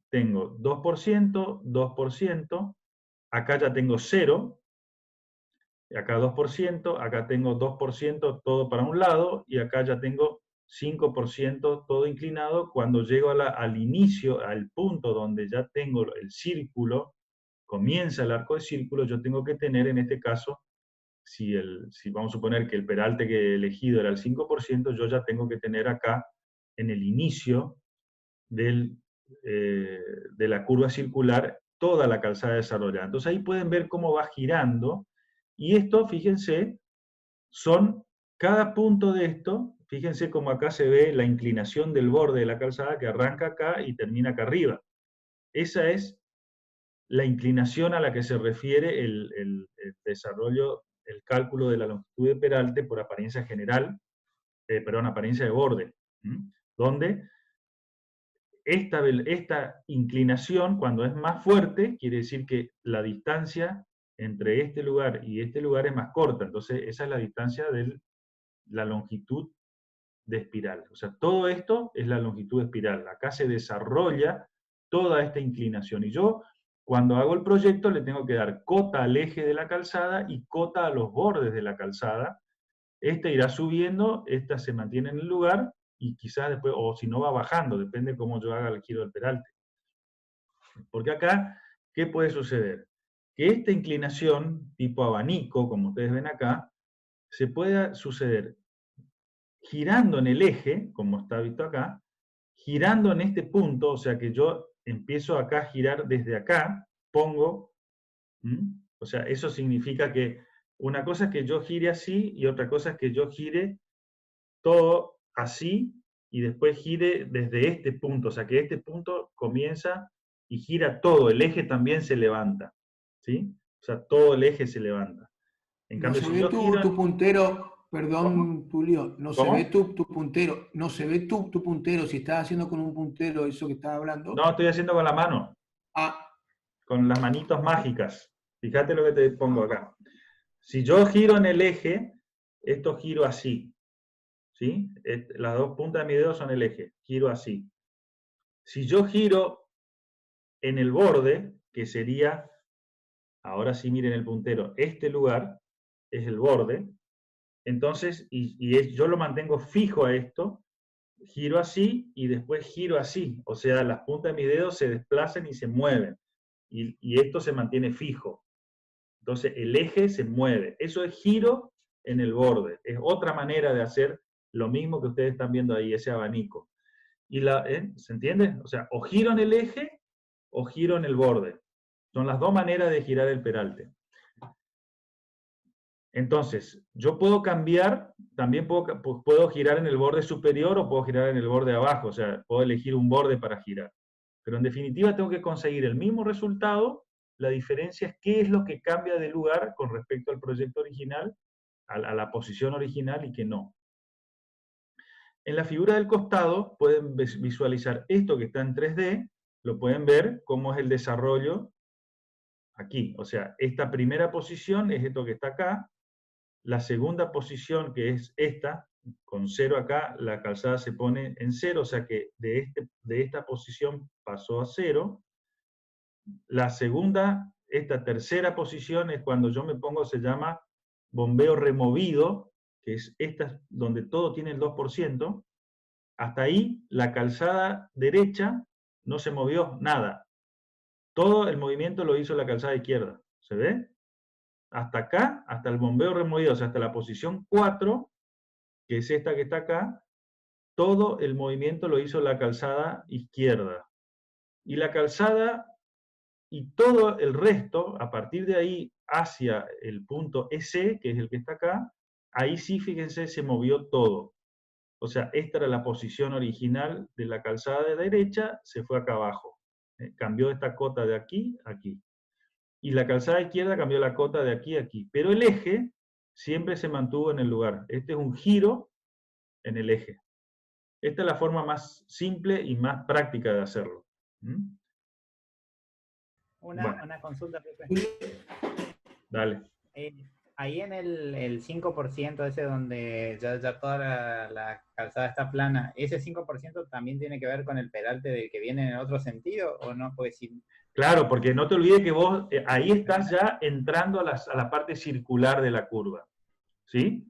tengo 2%, 2%, acá ya tengo 0, acá 2%, acá tengo 2% todo para un lado, y acá ya tengo 5% todo inclinado. Cuando llego al inicio, al punto donde ya tengo el círculo, comienza el arco de círculo, yo tengo que tener en este caso, si vamos a suponer que el peralte que he elegido era el 5%, yo ya tengo que tener acá, en el inicio de la curva circular, toda la calzada desarrollada. Entonces ahí pueden ver cómo va girando, y esto, fíjense, cada punto de esto, fíjense cómo acá se ve la inclinación del borde de la calzada que arranca acá y termina acá arriba. Esa es la inclinación a la que se refiere el desarrollo, el cálculo de la longitud de peralte por apariencia general, apariencia de borde, donde esta inclinación, cuando es más fuerte, quiere decir que la distancia entre este lugar y este lugar es más corta. Entonces, esa es la distancia de la longitud de espiral. O sea, todo esto es la longitud de espiral. Acá se desarrolla toda esta inclinación. Y yo, cuando hago el proyecto, le tengo que dar cota al eje de la calzada y cota a los bordes de la calzada. Este irá subiendo, esta se mantiene en el lugar, y quizás después, o si no va bajando, depende cómo yo haga el giro del peralte. Porque acá, ¿qué puede suceder? Que esta inclinación, tipo abanico, como ustedes ven acá, se pueda suceder girando en el eje, como está visto acá, girando en este punto, o sea que yo empiezo acá a girar desde acá, pongo, o sea, eso significa que una cosa es que yo gire así, y otra cosa es que yo gire todo así, y después gire desde este punto, o sea que este punto comienza y gira todo, el eje también se levanta, ¿sí? O sea, todo el eje se levanta. En No cambio, se si ve yo giro... tu puntero, perdón, ¿Cómo? Tulio, no se ¿Cómo? ve tu puntero, no se ve tu puntero, si estás haciendo con un puntero eso que estás hablando. No, estoy haciendo con la mano, Ah, con las manitos mágicas. Fíjate lo que te pongo acá. Si yo giro en el eje, esto giro así, ¿sí? Las dos puntas de mi dedo son el eje, giro así. Si yo giro en el borde, que sería, ahora sí miren el puntero, este lugar es el borde, entonces, yo lo mantengo fijo a esto, giro así y después giro así, o sea, las puntas de mis dedos se desplazan y se mueven, y esto se mantiene fijo. Entonces, el eje se mueve. Eso es giro en el borde. Es otra manera de hacer lo mismo que ustedes están viendo ahí, ese abanico. ¿Se entiende? O sea, o giro en el eje o giro en el borde. Son las dos maneras de girar el peralte. Entonces, yo puedo cambiar, también puedo girar en el borde superior o puedo girar en el borde abajo, o sea, puedo elegir un borde para girar. Pero en definitiva tengo que conseguir el mismo resultado, la diferencia es qué es lo que cambia de lugar con respecto al proyecto original, a la posición original y qué no. En la figura del costado pueden visualizar esto que está en 3D, lo pueden ver cómo es el desarrollo aquí. O sea, esta primera posición es esto que está acá, la segunda posición, que es esta, con 0 acá, la calzada se pone en 0, o sea que de esta posición pasó a 0. La segunda, esta tercera posición es cuando yo me pongo, se llama bombeo removido, que es esta donde todo tiene el 2%. Hasta ahí, la calzada derecha no se movió nada. Todo el movimiento lo hizo la calzada izquierda. ¿Se ve? Hasta acá, hasta el bombeo removido, o sea, hasta la posición 4, que es esta que está acá, todo el movimiento lo hizo la calzada izquierda. Y la calzada y todo el resto, a partir de ahí hacia el punto EC, que es el que está acá, ahí sí, fíjense, se movió todo. O sea, esta era la posición original de la calzada de derecha, se fue acá abajo. Cambió esta cota de aquí a aquí. Y la calzada izquierda cambió la cota de aquí a aquí. Pero el eje siempre se mantuvo en el lugar. Este es un giro en el eje. Esta es la forma más simple y más práctica de hacerlo. ¿Mm? Una consulta, Pepe. Dale. Ahí en el 5% ese donde ya toda la calzada está plana, ¿ese 5% también tiene que ver con el peralte del que viene en otro sentido o no? Pues sí. Claro, porque no te olvides que vos ahí estás ya entrando a la parte circular de la curva. ¿Sí?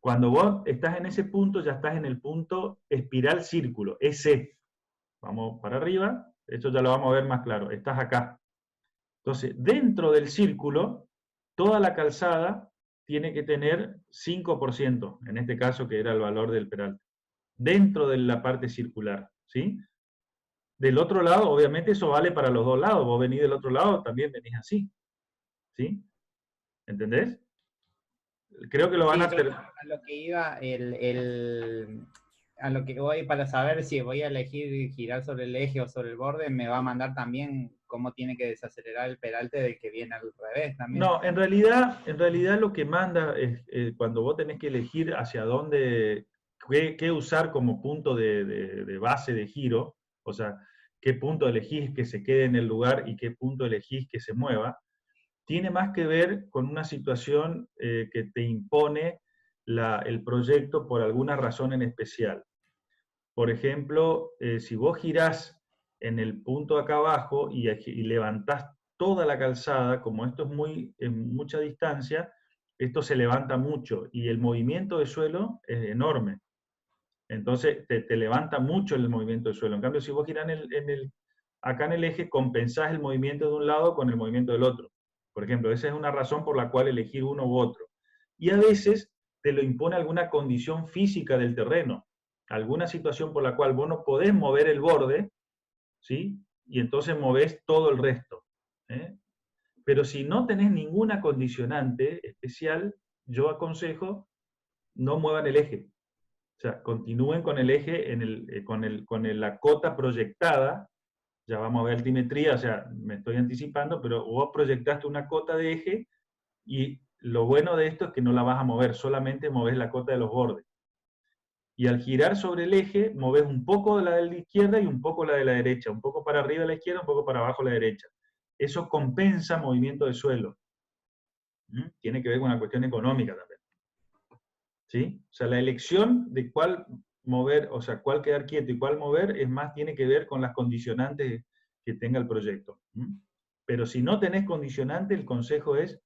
Cuando vos estás en ese punto, ya estás en el punto espiral círculo, ese. Vamos para arriba, esto ya lo vamos a ver más claro, estás acá. Entonces, dentro del círculo, toda la calzada tiene que tener 5%, en este caso que era el valor del peralte, dentro de la parte circular, ¿sí? Del otro lado, obviamente eso vale para los dos lados, vos venís del otro lado, también venís así, ¿sí? ¿Entendés? Creo que lo van a... A lo que iba, a lo que voy para saber si voy a elegir girar sobre el eje o sobre el borde, me va a mandar también cómo tiene que desacelerar el peralte del que viene al revés también. No, en realidad lo que manda es cuando vos tenés que elegir hacia dónde, qué usar como punto de base de giro, o sea, qué punto elegís que se quede en el lugar y qué punto elegís que se mueva, tiene más que ver con una situación que te impone el proyecto por alguna razón en especial. Por ejemplo, si vos girás en el punto acá abajo y levantás toda la calzada, como esto es en mucha distancia, esto se levanta mucho y el movimiento de suelo es enorme. Entonces te levanta mucho el movimiento de suelo. En cambio, si vos girás acá en el eje, compensás el movimiento de un lado con el movimiento del otro. Por ejemplo, esa es una razón por la cual elegir uno u otro. Y a veces te lo impone alguna condición física del terreno, alguna situación por la cual vos no podés mover el borde, ¿sí? Y entonces movés todo el resto. Pero si no tenés ninguna condicionante especial, yo aconsejo no muevan el eje. O sea, continúen con el eje, con la cota proyectada. Ya vamos a ver altimetría, o sea, me estoy anticipando, pero vos proyectaste una cota de eje y lo bueno de esto es que no la vas a mover, solamente moves la cota de los bordes. Y al girar sobre el eje, moves un poco de la de la izquierda y un poco la de la derecha, un poco para arriba a la izquierda, un poco para abajo a la derecha. Eso compensa movimiento de suelo. Tiene que ver con una cuestión económica también. ¿Sí? O sea, la elección de cuál mover, o sea, cuál quedar quieto y cuál mover, es más, tiene que ver con las condicionantes que tenga el proyecto. Pero si no tenés condicionante, el consejo es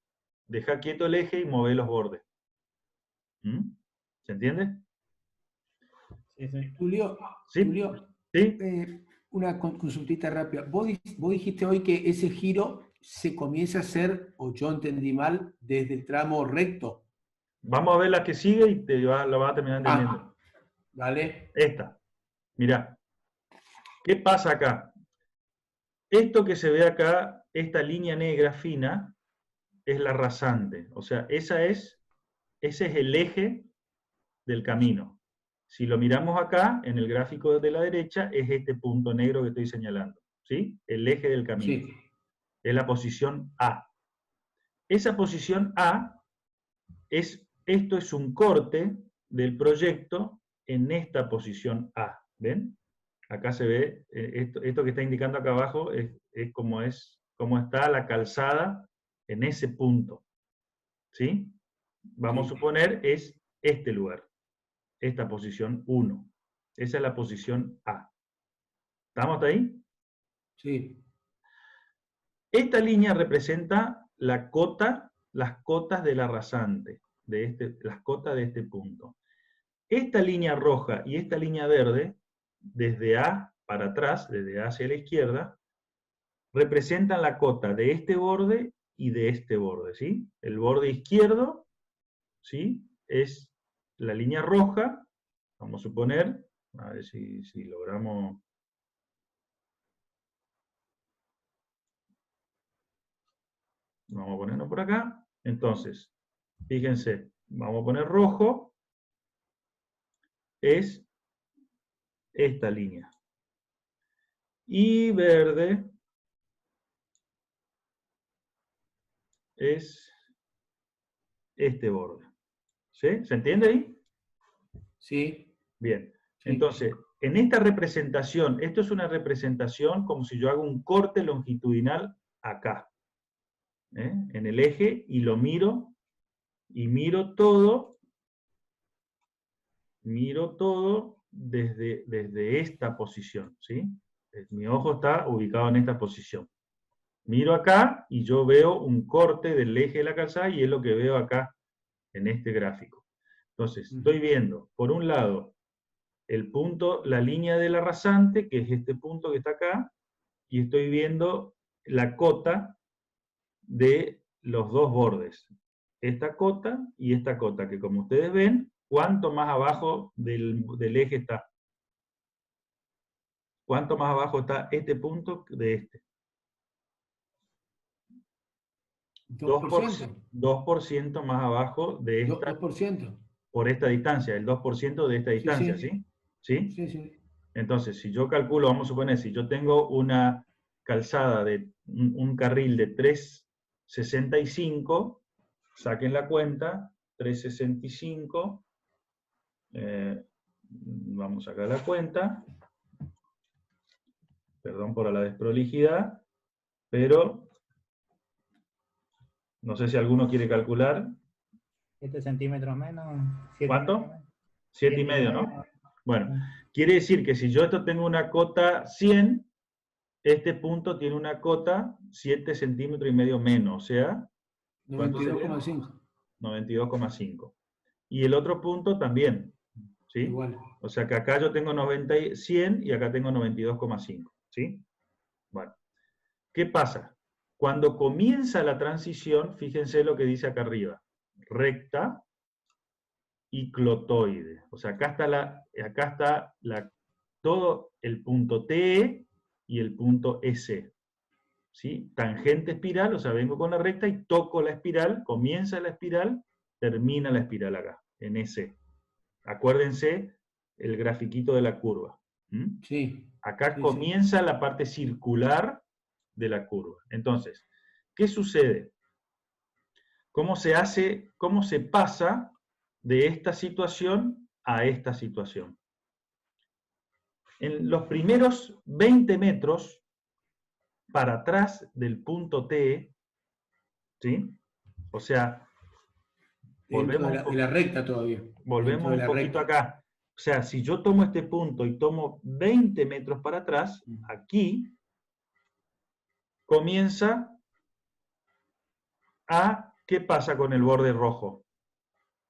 dejar quieto el eje y mover los bordes. ¿Se entiende? Sí, sí. Julio, ¿Sí? Julio, ¿Sí? una consultita rápida. Vos dijiste hoy que ese giro se comienza a hacer, o yo entendí mal, desde el tramo recto. Vamos a ver la que sigue y la vas a terminar entendiendo. Vale. Esta. Mirá. ¿Qué pasa acá? Esto que se ve acá, esta línea negra fina, es la rasante. O sea, ese es el eje del camino. Si lo miramos acá, en el gráfico de la derecha, es este punto negro que estoy señalando. ¿Sí? El eje del camino. Sí. Es la posición A. Esa posición A, esto es un corte del proyecto en esta posición A. ¿Ven? Acá se ve, esto que está indicando acá abajo es cómo está la calzada en ese punto. ¿Sí? Vamos a suponer es este lugar, esta posición 1. Esa es la posición A. ¿Estamos hasta ahí? Sí. Esta línea representa las cotas de la rasante, las cotas de este punto. Esta línea roja y esta línea verde, desde A para atrás, desde A hacia la izquierda, representan la cota de este borde y de este borde, ¿sí? El borde izquierdo, ¿sí? Es la línea roja, vamos a suponer, a ver si logramos... Vamos a ponerlo por acá. Entonces, fíjense, vamos a poner rojo, es esta línea. Y verde es este borde. ¿Sí? ¿Se entiende ahí? Sí. Bien. Sí. Entonces, en esta representación, esto es una representación como si yo hago un corte longitudinal acá, en el eje, y lo miro, y miro todo desde esta posición, ¿sí? Mi ojo está ubicado en esta posición. Miro acá y yo veo un corte del eje de la calzada y es lo que veo acá en este gráfico. Entonces, estoy viendo, por un lado, el punto, la línea de la rasante, que es este punto que está acá, y estoy viendo la cota de los dos bordes. Esta cota y esta cota, que como ustedes ven, ¿cuánto más abajo del eje está? ¿Cuánto más abajo está este punto de este? 2%. 2% más abajo de esta, 2%. por esta distancia, el 2% de esta distancia, ¿sí? ¿Sí? Sí, sí. Entonces, si yo calculo, vamos a suponer, si yo tengo una calzada de un carril de 3,65, saquen la cuenta, 3,65, vamos a sacar la cuenta, perdón por la desprolijidad, pero no sé si alguno quiere calcular. 7 centímetros menos. ¿Cuánto? 7,5, ¿no? Bueno, quiere decir que si yo esto tengo una cota 100, este punto tiene una cota 7,5 centímetros menos, o sea, 92,5. 92,5. Y el otro punto también, ¿sí? Igual. O sea que acá yo tengo 100 y acá tengo 92,5, ¿sí? Bueno, ¿qué pasa? Cuando comienza la transición, fíjense lo que dice acá arriba, recta y clotoide. O sea, acá está todo el punto TE y el punto EC. ¿Sí? Tangente espiral, o sea, vengo con la recta y toco la espiral, comienza la espiral, termina la espiral acá, en EC. Acuérdense el grafiquito de la curva. ¿Mm? Sí. Acá Sí, comienza la parte circular de la curva. Entonces, ¿qué sucede? ¿Cómo se pasa de esta situación a esta situación? En los primeros 20 metros para atrás del punto T, ¿sí? O sea, Dentro de la recta todavía. volvemos Dentro de un la poquito recta. acá. O sea, si yo tomo este punto y tomo 20 metros para atrás, aquí comienza a, ¿qué pasa con el borde rojo?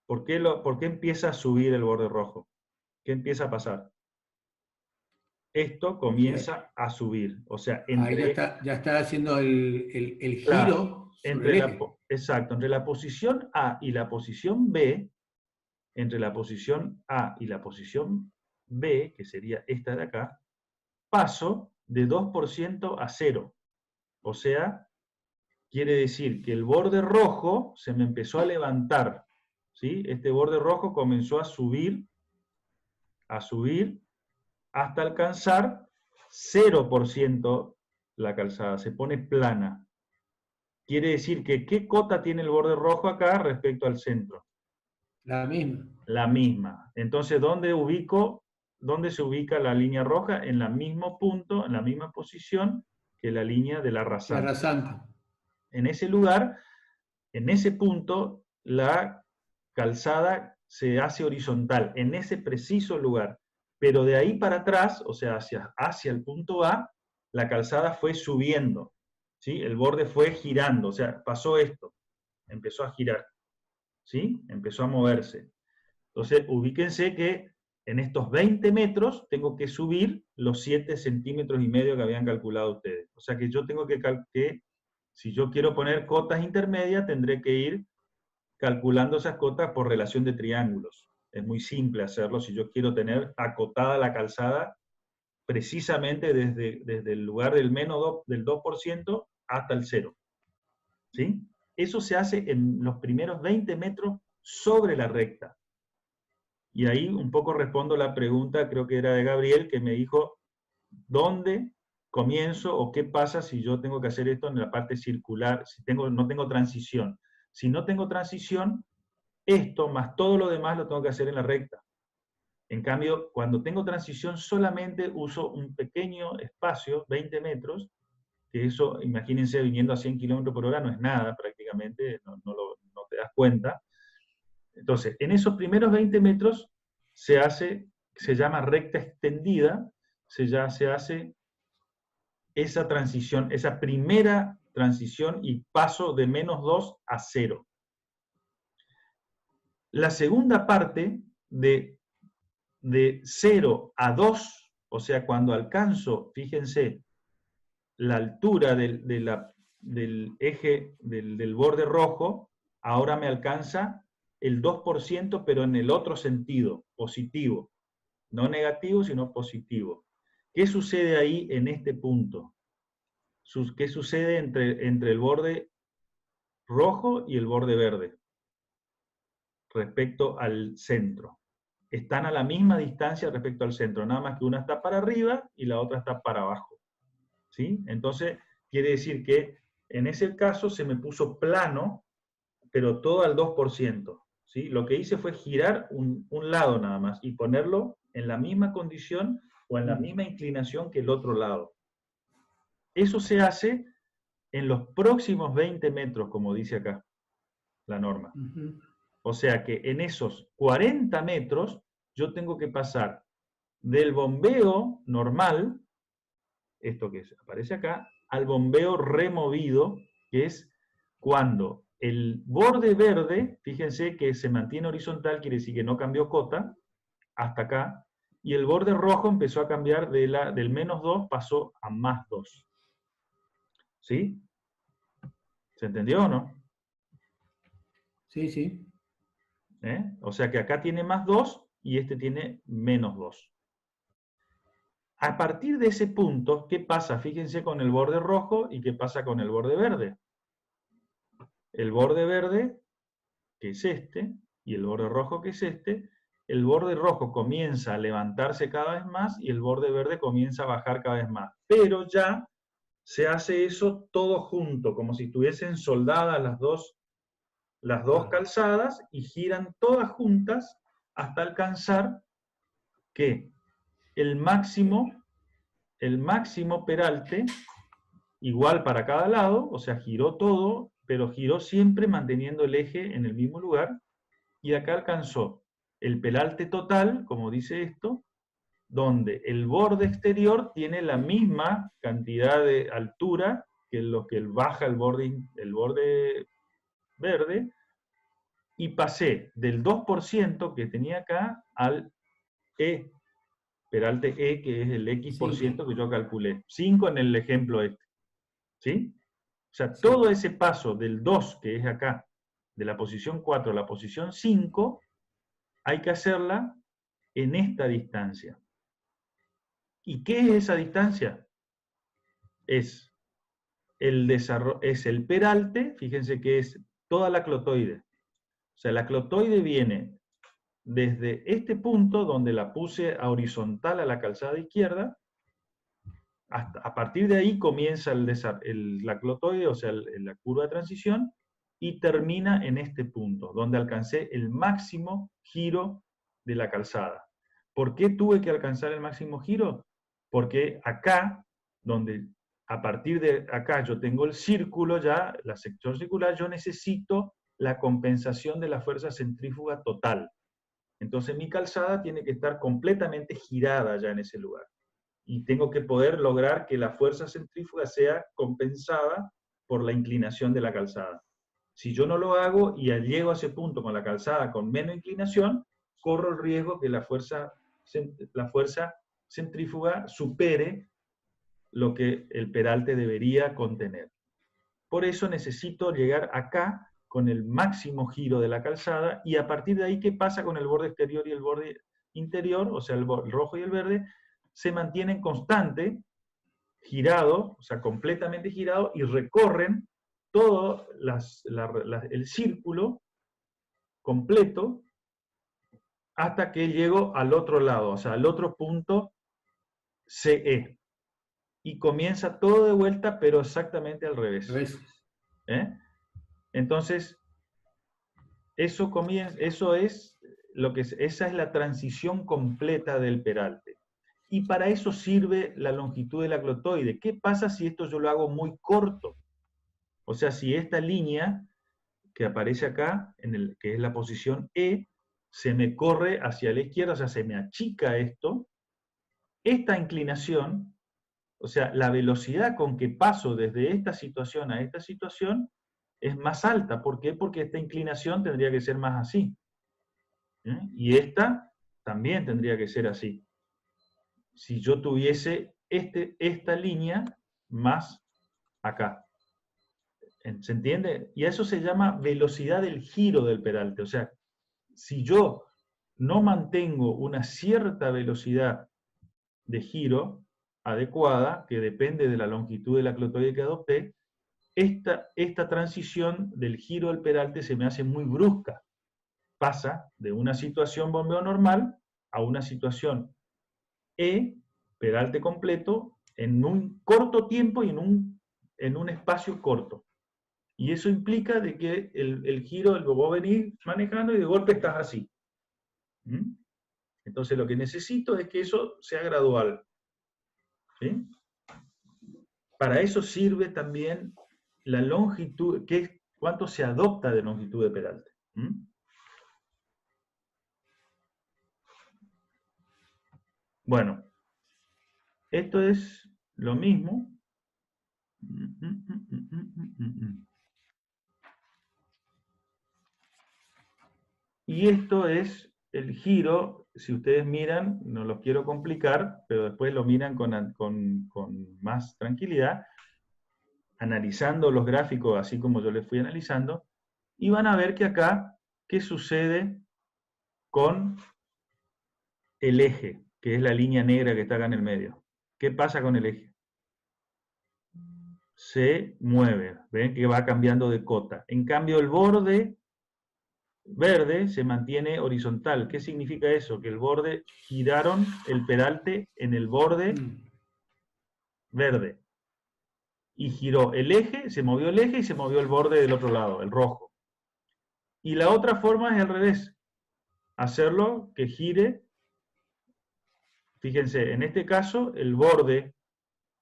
¿Por qué empieza a subir el borde rojo? ¿Qué empieza a pasar? Esto comienza a subir. O sea, Ahí ya está haciendo el claro, giro sobre el eje. exacto, entre la posición A y la posición B, entre la posición A y la posición B, que sería esta de acá, paso de 2% a 0. O sea, quiere decir que el borde rojo se me empezó a levantar, ¿sí? Este borde rojo comenzó a subir hasta alcanzar 0% la calzada, se pone plana. Quiere decir que ¿qué cota tiene el borde rojo acá respecto al centro? La misma. La misma. Entonces, ¿dónde se ubica la línea roja? En el mismo punto, en la misma posición que la línea de la rasante. La rasante. En ese lugar, en ese punto, la calzada se hace horizontal, en ese preciso lugar. Pero de ahí para atrás, o sea, hacia el punto A, la calzada fue subiendo, ¿sí? El borde fue girando, o sea, pasó esto, empezó a girar, ¿sí? Empezó a moverse. Entonces, ubíquense que en estos 20 metros tengo que subir los 7,5 centímetros que habían calculado ustedes. O sea que yo tengo que si yo quiero poner cotas intermedias, tendré que ir calculando esas cotas por relación de triángulos. Es muy simple hacerlo si yo quiero tener acotada la calzada precisamente desde el lugar del del 2% hasta el 0. ¿Sí? Eso se hace en los primeros 20 metros sobre la recta. Y ahí un poco respondo la pregunta, creo que era de Gabriel, que me dijo, ¿dónde comienzo o qué pasa si yo tengo que hacer esto en la parte circular, si no tengo transición? Si no tengo transición, esto más todo lo demás lo tengo que hacer en la recta. En cambio, cuando tengo transición solamente uso un pequeño espacio, 20 metros, que eso, imagínense, viniendo a 100 km por hora no es nada prácticamente, no te das cuenta. Entonces, en esos primeros 20 metros se llama recta extendida, se hace esa transición, esa primera transición y paso de -2 a 0. La segunda parte de 0 a 2, o sea, cuando alcanzo, fíjense, la altura del eje del borde rojo, ahora me alcanza el 2%, pero en el otro sentido, positivo. No negativo, sino positivo. ¿Qué sucede ahí en este punto? ¿Qué sucede entre el borde rojo y el borde verde respecto al centro? Están a la misma distancia respecto al centro, nada más que una está para arriba y la otra está para abajo. ¿Sí? Entonces, quiere decir que en ese caso se me puso plano, pero todo al 2%. ¿Sí? Lo que hice fue girar un lado nada más y ponerlo en la misma condición o en la misma inclinación que el otro lado. Eso se hace en los próximos 20 metros, como dice acá la norma. O sea que en esos 40 metros yo tengo que pasar del bombeo normal, esto que aparece acá, al bombeo removido, que es cuando el borde verde, fíjense que se mantiene horizontal, quiere decir que no cambió cota, hasta acá, y el borde rojo empezó a cambiar del -2, pasó a +2. ¿Sí? ¿Se entendió o no? Sí, sí. O sea que acá tiene +2 y este tiene -2. A partir de ese punto, ¿qué pasa? Fíjense con el borde rojo y qué pasa con el borde verde. El borde verde, que es este, y el borde rojo, que es este, el borde rojo comienza a levantarse cada vez más y el borde verde comienza a bajar cada vez más. Pero ya se hace eso todo junto, como si estuviesen soldadas las dos calzadas y giran todas juntas hasta alcanzar que el máximo peralte, igual para cada lado, o sea, giró todo, pero giró siempre manteniendo el eje en el mismo lugar, y acá alcanzó el peralte total, como dice esto, donde el borde exterior tiene la misma cantidad de altura que lo que baja el borde verde, y pasé del 2% que tenía acá al E, peralte E, que es el X% que yo calculé. 5 en el ejemplo este. ¿Sí? O sea, todo ese paso del 2, que es acá, de la posición 4 a la posición 5, hay que hacerla en esta distancia. ¿Y qué es esa distancia? Es el peralte, fíjense que es toda la clotoide. O sea, la clotoide viene desde este punto, donde la puse a horizontal a la calzada izquierda, a partir de ahí comienza la clotoide, o sea, la curva de transición, y termina en este punto, donde alcancé el máximo giro de la calzada. ¿Por qué tuve que alcanzar el máximo giro? Porque acá, donde a partir de acá yo tengo el círculo ya, la sección circular, yo necesito la compensación de la fuerza centrífuga total. Entonces mi calzada tiene que estar completamente girada ya en ese lugar. Y tengo que poder lograr que la fuerza centrífuga sea compensada por la inclinación de la calzada. Si yo no lo hago y llego a ese punto con la calzada con menos inclinación, corro el riesgo que la fuerza centrífuga supere lo que el peralte debería contener. Por eso necesito llegar acá con el máximo giro de la calzada, y a partir de ahí, ¿qué pasa con el borde exterior y el borde interior? O sea, el rojo y el verde se mantienen constante, girado, o sea, completamente girado, y recorren todo el círculo completo hasta que llego al otro lado, o sea, al otro punto CE. Y comienza todo de vuelta, pero exactamente al revés. Entonces, esa es la transición completa del peralte. Y para eso sirve la longitud de la clotoide. ¿Qué pasa si esto yo lo hago muy corto? O sea, si esta línea que aparece acá, que es la posición E, se me corre hacia la izquierda, o sea, se me achica esto, esta inclinación, o sea, la velocidad con que paso desde esta situación a esta situación es más alta. ¿Por qué? Porque esta inclinación tendría que ser más así. Y esta también tendría que ser así. Si yo tuviese esta línea más acá. ¿Se entiende? Y eso se llama velocidad del giro del peralte. O sea, si yo no mantengo una cierta velocidad de giro adecuada, que depende de la longitud de la clotoide que adopté, esta transición del giro del peralte se me hace muy brusca. Pasa de una situación bombeo normal a una situación E, peralte completo, en un corto tiempo y en un espacio corto. Y eso implica de que el giro vos venís manejando y de golpe estás así. Entonces lo que necesito es que eso sea gradual. ¿Sí? Para eso sirve también la longitud, cuánto se adopta de longitud de peralte. Bueno, esto es lo mismo. Y esto es el giro, si ustedes miran, no los quiero complicar, pero después lo miran con más tranquilidad, analizando los gráficos así como yo les fui analizando, y van a ver que acá, ¿qué sucede con el eje, que es la línea negra que está acá en el medio? ¿Qué pasa con el eje? Se mueve, ven que va cambiando de cota. En cambio el borde verde se mantiene horizontal. ¿Qué significa eso? Que el borde, giraron el peralte en el borde verde. Y giró el eje, se movió el eje y se movió el borde del otro lado, el rojo. Y la otra forma es al revés. Hacerlo que gire. Fíjense, en este caso el borde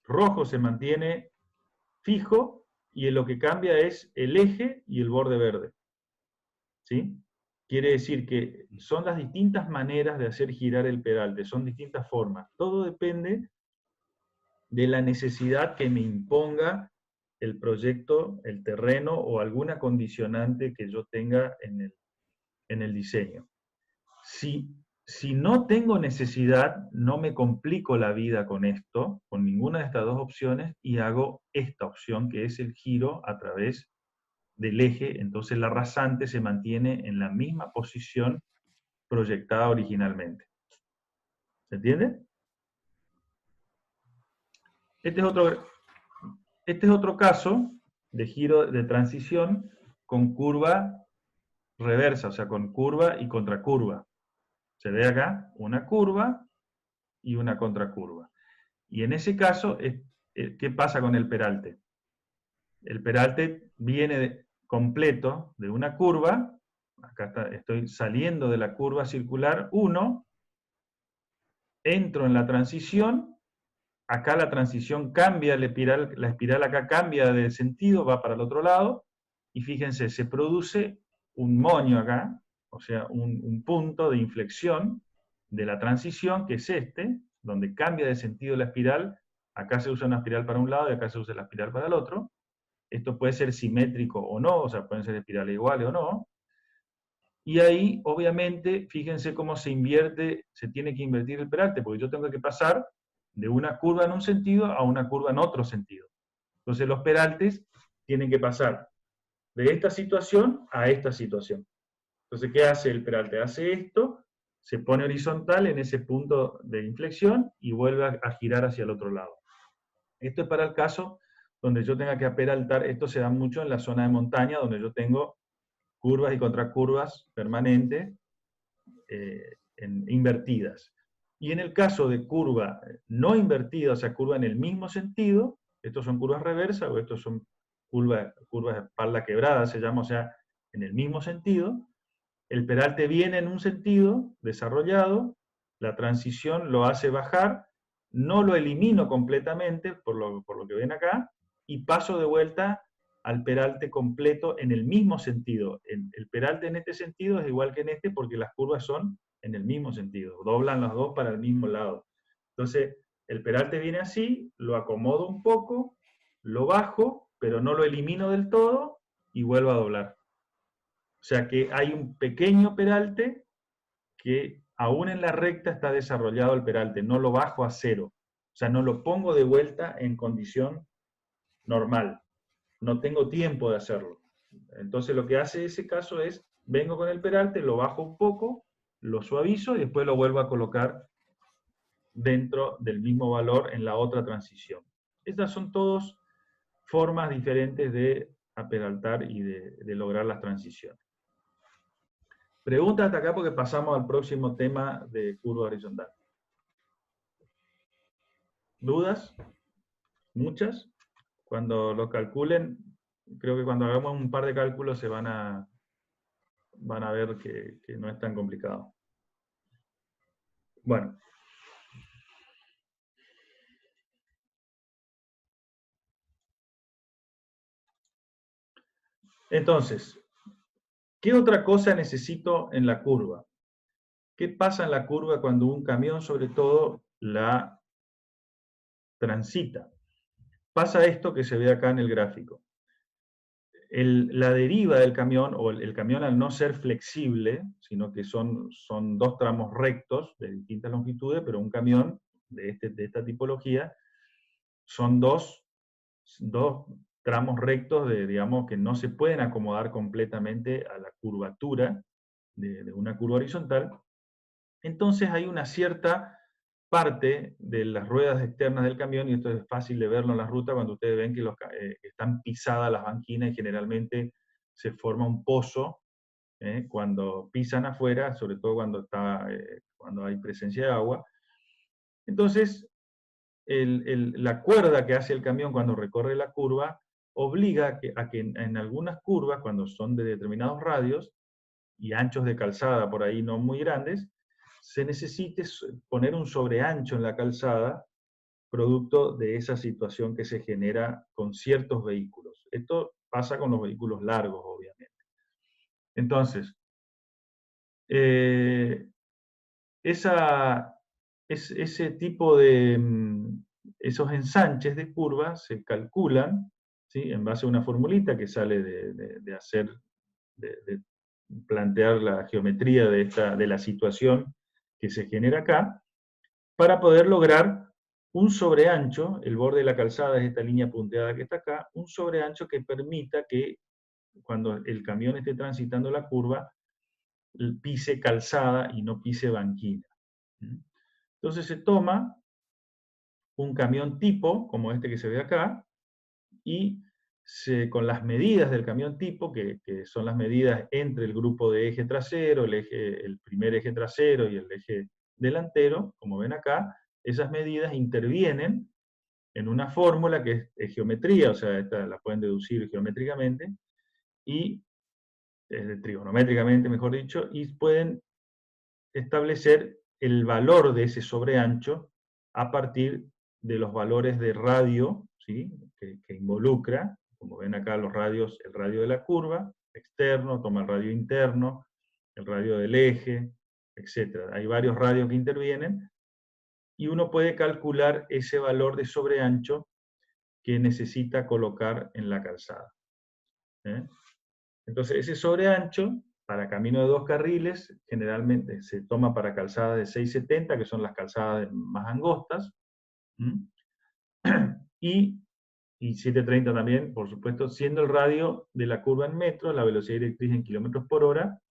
rojo se mantiene fijo y lo que cambia es el eje y el borde verde. ¿Sí? Quiere decir que son las distintas maneras de hacer girar el peralte, son distintas formas. Todo depende de la necesidad que me imponga el proyecto, el terreno o alguna condicionante que yo tenga en el diseño. Si no tengo necesidad, no me complico la vida con esto, con ninguna de estas dos opciones, y hago esta opción que es el giro a través del eje, entonces la rasante se mantiene en la misma posición proyectada originalmente. ¿Se entiende? Este es otro caso de giro de transición con curva reversa, o sea, con curva y contracurva. Se ve acá una curva y una contracurva. Y en ese caso, ¿qué pasa con el peralte? El peralte viene completo de una curva, acá estoy saliendo de la curva circular 1, entro en la transición, acá la transición cambia, la espiral acá cambia de sentido, va para el otro lado, y fíjense, se produce un moño acá, o sea, un punto de inflexión de la transición, que es este, donde cambia de sentido la espiral, acá se usa una espiral para un lado y acá se usa la espiral para el otro. Esto puede ser simétrico o no, o sea, pueden ser espirales iguales o no. Y ahí, obviamente, fíjense cómo se tiene que invertir el peralte, porque yo tengo que pasar de una curva en un sentido a una curva en otro sentido. Entonces los peraltes tienen que pasar de esta situación a esta situación. Entonces, ¿qué hace el peralte? Hace esto, se pone horizontal en ese punto de inflexión y vuelve a girar hacia el otro lado. Esto es para el caso donde yo tenga que peraltar. Esto se da mucho en la zona de montaña, donde yo tengo curvas y contracurvas permanentes invertidas. Y en el caso de curva no invertida, o sea, curva en el mismo sentido, estos son curvas reversas o estos son curvas de espalda quebrada, se llama, o sea, en el mismo sentido, el peralte viene en un sentido desarrollado, la transición lo hace bajar, no lo elimino completamente, por lo que ven acá, y paso de vuelta al peralte completo en el mismo sentido. El peralte en este sentido es igual que en este porque las curvas son en el mismo sentido, doblan las dos para el mismo lado. Entonces, el peralte viene así, lo acomodo un poco, lo bajo, pero no lo elimino del todo y vuelvo a doblar. O sea que hay un pequeño peralte que aún en la recta está desarrollado el peralte, no lo bajo a cero. O sea, no lo pongo de vuelta en condición normal. No tengo tiempo de hacerlo. Entonces lo que hace ese caso es, vengo con el peralte, lo bajo un poco, lo suavizo y después lo vuelvo a colocar dentro del mismo valor en la otra transición. Estas son todas formas diferentes de aperaltar y de lograr las transiciones. Pregunta hasta acá porque pasamos al próximo tema de curva horizontal. ¿Dudas? ¿Muchas? Cuando lo calculen, creo que cuando hagamos un par de cálculos se van a ver que no es tan complicado. Bueno. Entonces, ¿qué otra cosa necesito en la curva? ¿Qué pasa en la curva cuando un camión, sobre todo, la transita? Pasa esto que se ve acá en el gráfico. La deriva del camión, o el camión al no ser flexible, sino que son dos tramos rectos de distintas longitudes, pero un camión de esta tipología son dos tramos rectos digamos, que no se pueden acomodar completamente a la curvatura de una curva horizontal. Entonces hay una cierta parte de las ruedas externas del camión, y esto es fácil de verlo en la ruta cuando ustedes ven que están pisadas las banquinas y generalmente se forma un pozo cuando pisan afuera, sobre todo cuando hay presencia de agua. Entonces, la cuerda que hace el camión cuando recorre la curva obliga a que en algunas curvas, cuando son de determinados radios y anchos de calzada por ahí no muy grandes, se necesite poner un sobreancho en la calzada producto de esa situación que se genera con ciertos vehículos. Esto pasa con los vehículos largos, obviamente. Entonces, ese tipo de, esos ensanches de curvas se calculan, ¿sí?, en base a una formulita que sale de plantear la geometría de la situación que se genera acá, para poder lograr un sobreancho. El borde de la calzada es esta línea punteada que está acá, un sobreancho que permita que cuando el camión esté transitando la curva, pise calzada y no pise banquina. Entonces se toma un camión tipo, como este que se ve acá, y con las medidas del camión tipo, que son las medidas entre el grupo de eje trasero, el primer eje trasero y el eje delantero, como ven acá, esas medidas intervienen en una fórmula que es geometría, o sea, esta la pueden deducir geométricamente, y trigonométricamente, mejor dicho, y pueden establecer el valor de ese sobreancho a partir de los valores de radio, ¿sí?, que involucra, como ven acá los radios, el radio de la curva, externo, toma el radio interno, el radio del eje, etc. Hay varios radios que intervienen, y uno puede calcular ese valor de sobreancho que necesita colocar en la calzada. Entonces, ese sobreancho, para camino de 2 carriles, generalmente se toma para calzadas de 6,70, que son las calzadas más angostas, y 7,30 también, por supuesto, siendo el radio de la curva en metros, la velocidad directriz en kilómetros por hora,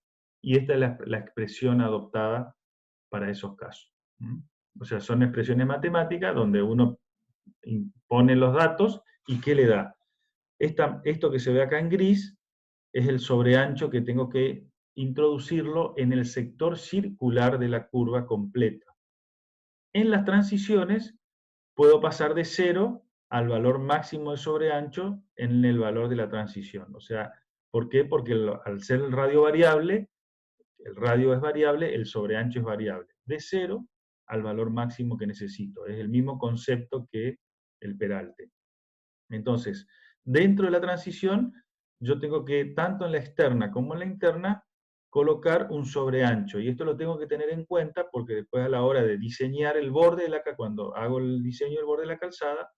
y esta es la expresión adoptada para esos casos. O sea, son expresiones matemáticas donde uno pone los datos y ¿qué le da? Esto que se ve acá en gris es el sobreancho que tengo que introducirlo en el sector circular de la curva completa. En las transiciones puedo pasar de 0 al valor máximo de sobreancho en el valor de la transición. O sea, ¿por qué? Porque al ser el radio variable, el radio es variable, el sobreancho es variable. De 0 al valor máximo que necesito. Es el mismo concepto que el peralte. Entonces, dentro de la transición, yo tengo que, tanto en la externa como en la interna, colocar un sobreancho. Y esto lo tengo que tener en cuenta porque después a la hora de diseñar el borde de cuando hago el diseño del borde de la calzada,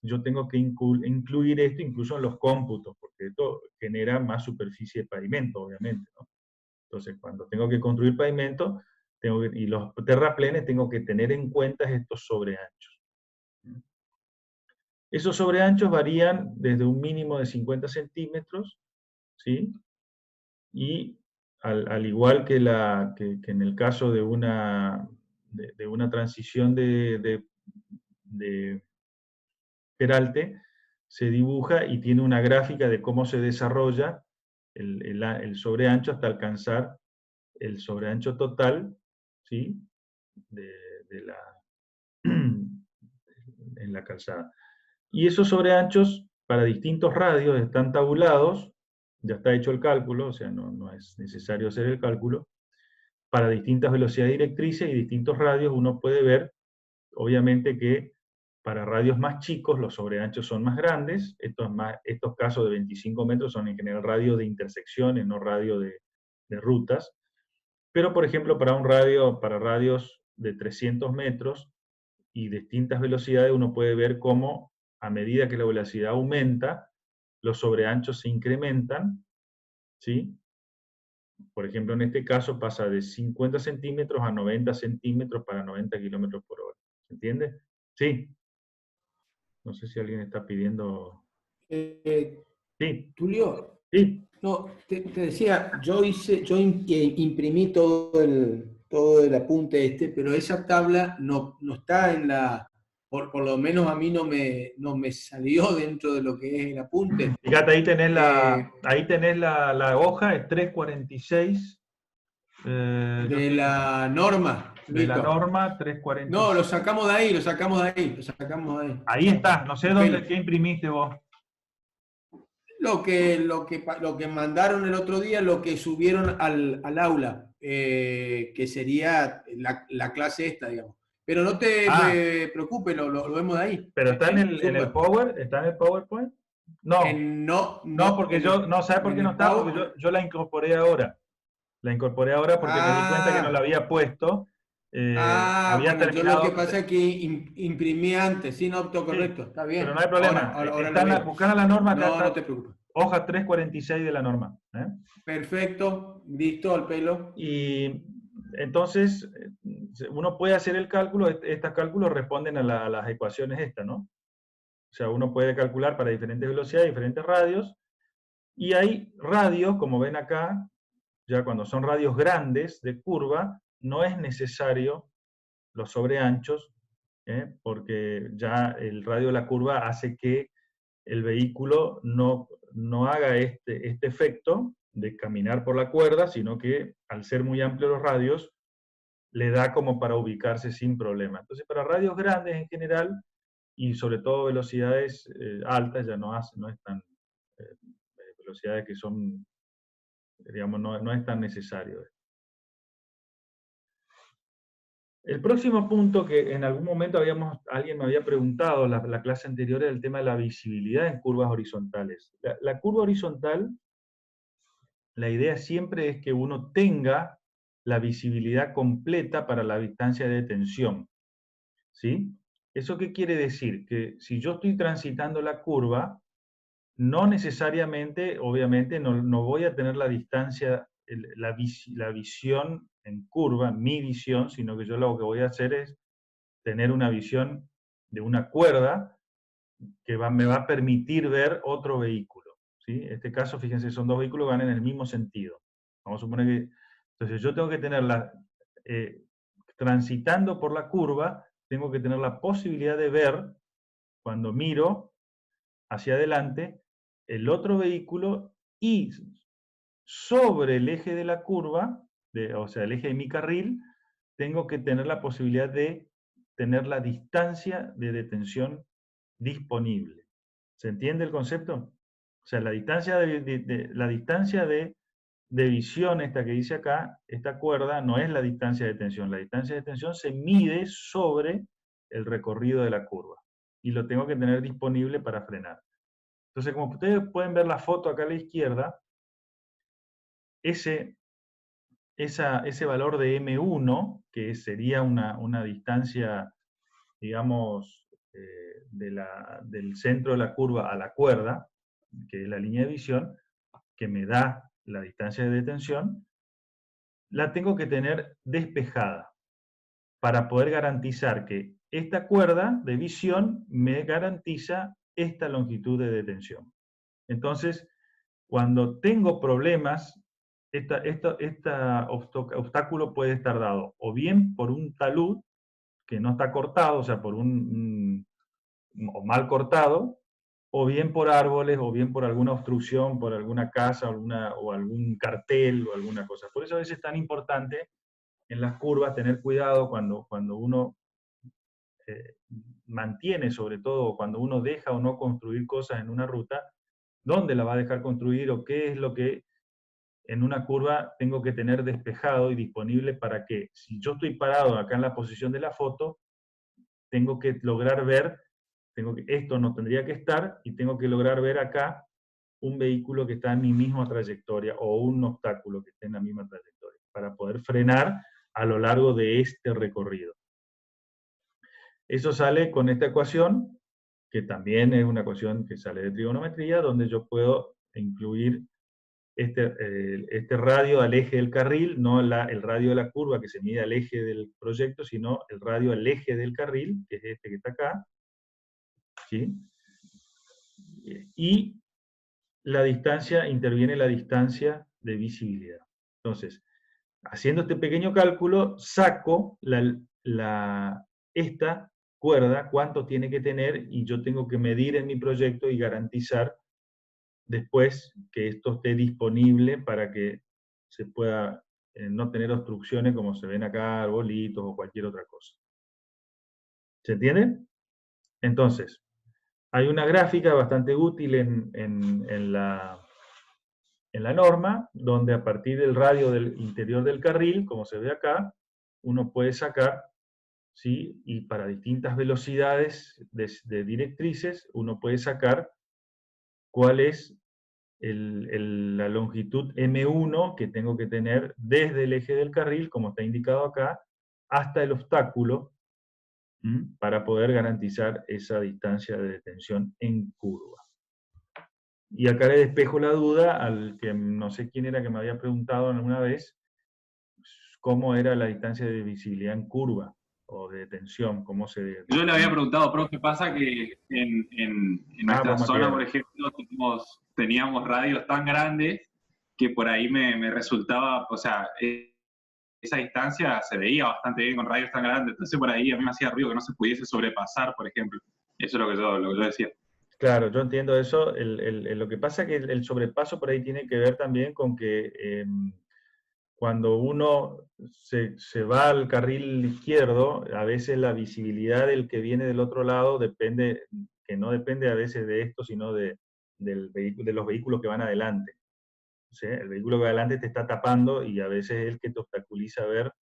yo tengo que incluir esto incluso en los cómputos, porque esto genera más superficie de pavimento, obviamente, ¿no? Entonces, cuando tengo que construir pavimento, y los terraplenes, tengo que tener en cuenta estos sobreanchos. Esos sobreanchos varían desde un mínimo de 50 centímetros, ¿sí? Y al igual que en el caso de una transición de peralte, se dibuja y tiene una gráfica de cómo se desarrolla el sobreancho hasta alcanzar el sobreancho total, ¿sí?, en la calzada. Y esos sobreanchos para distintos radios están tabulados, ya está hecho el cálculo, o sea, no es necesario hacer el cálculo. Para distintas velocidades directrices y distintos radios uno puede ver, obviamente, que para radios más chicos los sobreanchos son más grandes. Estos casos de 25 metros son en general radios de intersecciones, no radios de rutas. Pero, por ejemplo, para radios de 300 metros y distintas velocidades, uno puede ver cómo a medida que la velocidad aumenta, los sobreanchos se incrementan, ¿sí? Por ejemplo, en este caso pasa de 50 centímetros a 90 centímetros para 90 kilómetros por hora. ¿Se entiende? Sí. No sé si alguien está pidiendo... Sí. Tulio. Sí. No, te decía, yo imprimí todo el apunte pero esa tabla no está por lo menos a mí no me salió dentro de lo que es el apunte. Fíjate, ahí tenés la hoja, es 346. De la norma. De la Listo. norma 346. No, lo sacamos de ahí, lo sacamos de ahí. Ahí está, no sé qué imprimiste vos. Lo que mandaron el otro día, lo que subieron al aula, que sería la clase esta, digamos. Pero no te preocupes, lo vemos de ahí. ¿Pero está en el Power? ¿Está en el PowerPoint? No. No, porque ¿sabes por qué no está? Porque yo la incorporé ahora. La incorporé ahora porque me di cuenta que no la había puesto. Había terminado. Yo lo que pasa es que imprimí antes, sin autocorrecto, sí, está bien. Pero no hay problema. Ahora buscá la norma acá. No te preocupes. Hoja 346 de la norma. Perfecto, listo, al pelo. Y entonces, uno puede hacer el cálculo, estos cálculos responden a las ecuaciones estas, ¿no? O sea, uno puede calcular para diferentes velocidades, diferentes radios, y hay radios, como ven acá, ya cuando son radios grandes de curva, no es necesario los sobreanchos, porque ya el radio de la curva hace que el vehículo no haga este efecto de caminar por la cuerda, sino que al ser muy amplios los radios, le da como para ubicarse sin problema. Entonces, para radios grandes en general, y sobre todo velocidades altas, ya no es tan, velocidades que son, digamos, no es tan necesario. El próximo punto que en algún momento alguien me había preguntado, la clase anterior, era el tema de la visibilidad en curvas horizontales. La curva horizontal, la idea siempre es que uno tenga la visibilidad completa para la distancia de detención. ¿Sí? ¿Eso qué quiere decir? Que si yo estoy transitando la curva, no necesariamente, obviamente, no voy a tener la distancia, la visión en curva, mi visión, sino que yo lo que voy a hacer es tener una visión de una cuerda que me va a permitir ver otro vehículo. ¿Sí? En este caso, fíjense, son dos vehículos que van en el mismo sentido. Vamos a suponer que, entonces yo tengo que tenerla, transitando por la curva, tengo que tener la posibilidad de ver, cuando miro hacia adelante, el otro vehículo y sobre el eje de la curva, o sea, el eje de mi carril, tengo que tener la posibilidad de tener la distancia de detención disponible. ¿Se entiende el concepto? O sea, la distancia de visión, esta que dice acá, esta cuerda, no es la distancia de detención. La distancia de detención se mide sobre el recorrido de la curva. Y lo tengo que tener disponible para frenar. Entonces, como ustedes pueden ver la foto acá a la izquierda, ese valor de M1, que sería una distancia, digamos, del centro de la curva a la cuerda, que es la línea de visión, que me da la distancia de detención, la tengo que tener despejada para poder garantizar que esta cuerda de visión me garantiza esta longitud de detención. Entonces, cuando tengo problemas, este obstáculo puede estar dado o bien por un talud que no está cortado, o sea, por o mal cortado, o bien por árboles, o bien por alguna obstrucción, por alguna casa, o algún cartel, o alguna cosa. Por eso a veces es tan importante en las curvas tener cuidado cuando uno mantiene, sobre todo cuando uno deja o no construir cosas en una ruta, dónde la va a dejar construir o qué es lo que en una curva tengo que tener despejado y disponible para que, si yo estoy parado acá en la posición de la foto, tengo que lograr ver, esto no tendría que estar, y tengo que lograr ver acá un vehículo que está en mi misma trayectoria o un obstáculo que esté en la misma trayectoria, para poder frenar a lo largo de este recorrido. Eso sale con esta ecuación, que también es una ecuación que sale de trigonometría, donde yo puedo incluir este radio al eje del carril, no el radio de la curva que se mide al eje del proyecto, sino el radio al eje del carril, que es este que está acá. ¿Sí? Y la distancia, interviene la distancia de visibilidad. Entonces, haciendo este pequeño cálculo, saco esta cuerda, cuánto tiene que tener, y yo tengo que medir en mi proyecto y garantizar después que esto esté disponible para que se pueda no tener obstrucciones como se ven acá, arbolitos o cualquier otra cosa. ¿Se entiende? Entonces, hay una gráfica bastante útil en la norma, donde a partir del radio del interior del carril, como se ve acá, uno puede sacar, ¿sí? Y para distintas velocidades de directrices, uno puede sacar cuál es la longitud M1 que tengo que tener desde el eje del carril, como está indicado acá, hasta el obstáculo, para poder garantizar esa distancia de detención en curva. Y acá le despejo la duda al que no sé quién era que me había preguntado alguna vez cómo era la distancia de visibilidad en curva o de detención, cómo se... Yo le había preguntado, profe, pasa que en nuestra zona, por ejemplo, teníamos radios tan grandes que por ahí me resultaba, o sea, esa distancia se veía bastante bien con radios tan grandes, entonces por ahí a mí me hacía ruido que no se pudiese sobrepasar, por ejemplo. Eso es lo que yo decía. Claro, yo entiendo eso. Lo que pasa es que el sobrepaso por ahí tiene que ver también con que cuando uno se va al carril izquierdo, a veces la visibilidad del que viene del otro lado depende, que no depende a veces de esto, sino de los vehículos que van adelante. ¿Sí? El vehículo que va adelante te está tapando y a veces es el que te obstaculiza ver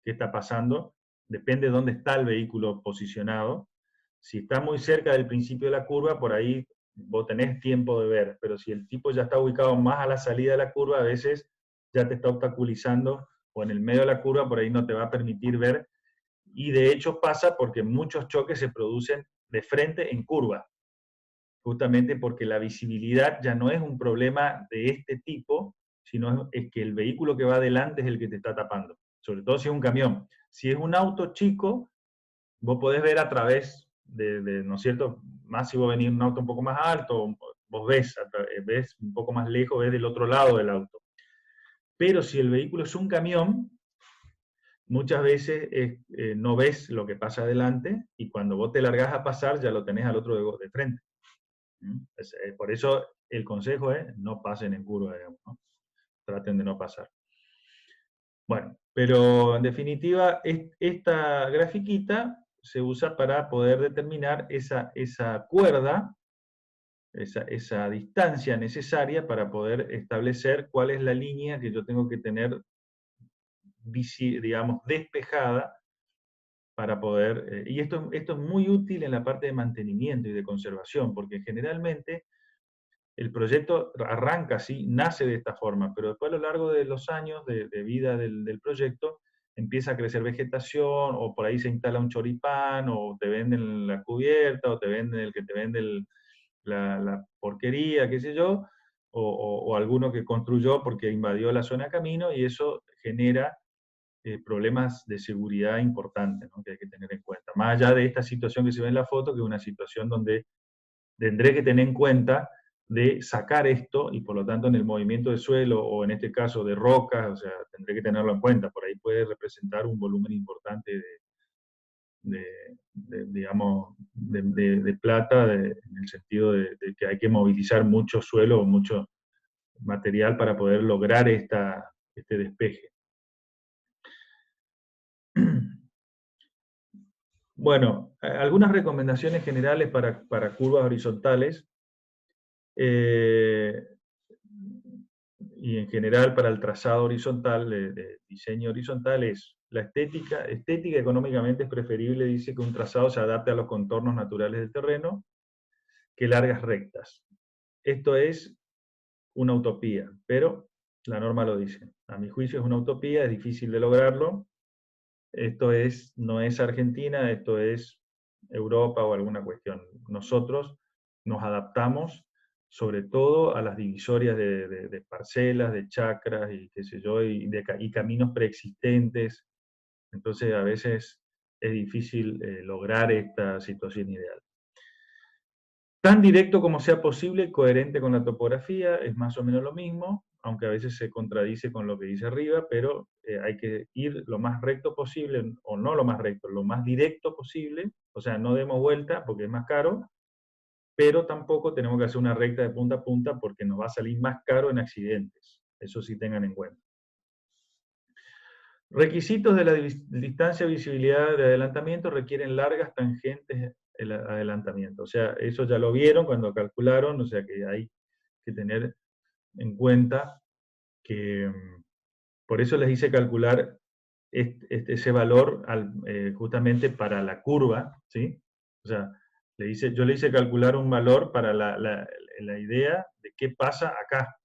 qué está pasando. Depende de dónde está el vehículo posicionado. Si está muy cerca del principio de la curva, por ahí vos tenés tiempo de ver, pero si el tipo ya está ubicado más a la salida de la curva, a veces ya te está obstaculizando, o en el medio de la curva, por ahí no te va a permitir ver, y de hecho pasa porque muchos choques se producen de frente en curva, justamente porque la visibilidad ya no es un problema de este tipo, sino es que el vehículo que va adelante es el que te está tapando, sobre todo si es un camión. Si es un auto chico, vos podés ver a través ¿no es cierto? Más si vos venís en un auto un poco más alto, vos ves un poco más lejos, ves del otro lado del auto. Pero si el vehículo es un camión, muchas veces no ves lo que pasa adelante y cuando vos te largás a pasar ya lo tenés al otro de frente. Por eso el consejo es no pasen en curva, digamos, ¿no? Traten de no pasar. Bueno, pero en definitiva, esta grafiquita se usa para poder determinar esa cuerda, esa distancia necesaria para poder establecer cuál es la línea que yo tengo que tener, digamos, despejada para poder... y esto es muy útil en la parte de mantenimiento y de conservación, porque generalmente el proyecto arranca así, nace de esta forma, pero después a lo largo de los años de vida del proyecto, empieza a crecer vegetación, o por ahí se instala un choripán, o te venden la cubierta, o te venden el que te vende la porquería, qué sé yo, o alguno que construyó porque invadió la zona de camino, y eso genera problemas de seguridad importantes, ¿no? Que hay que tener en cuenta. Más allá de esta situación que se ve en la foto, que es una situación donde tendré que tener en cuenta de sacar esto, y por lo tanto en el movimiento de suelo, o en este caso de rocas, o sea, tendré que tenerlo en cuenta. Por ahí puede representar un volumen importante digamos, de plata, en el sentido de que hay que movilizar mucho suelo o mucho material para poder lograr este despeje. Bueno, algunas recomendaciones generales para curvas horizontales, y en general para el trazado horizontal, de diseño horizontal, es la estética económicamente es preferible, dice, que un trazado se adapte a los contornos naturales del terreno, que largas rectas. Esto es una utopía, pero la norma lo dice. A mi juicio es una utopía, es difícil de lograrlo. Esto no es Argentina, esto es Europa o alguna cuestión. Nosotros nos adaptamos sobre todo a las divisorias de parcelas, de chacras y qué sé yo, y caminos preexistentes. Entonces a veces es difícil lograr esta situación ideal. Tan directo como sea posible, coherente con la topografía, es más o menos lo mismo. aunque a veces se contradice con lo que dice arriba, pero hay que ir lo más recto posible, o no lo más recto, lo más directo posible, o sea, no demos vuelta porque es más caro, pero tampoco tenemos que hacer una recta de punta a punta porque nos va a salir más caro en accidentes. Eso sí tengan en cuenta. Requisitos de la distancia de visibilidad de adelantamiento requieren largas tangentes el adelantamiento. O sea, eso ya lo vieron cuando calcularon, o sea que hay que tener en cuenta que por eso les hice calcular ese valor justamente para la curva, ¿sí? O sea, yo le hice calcular un valor para la idea de qué pasa acá.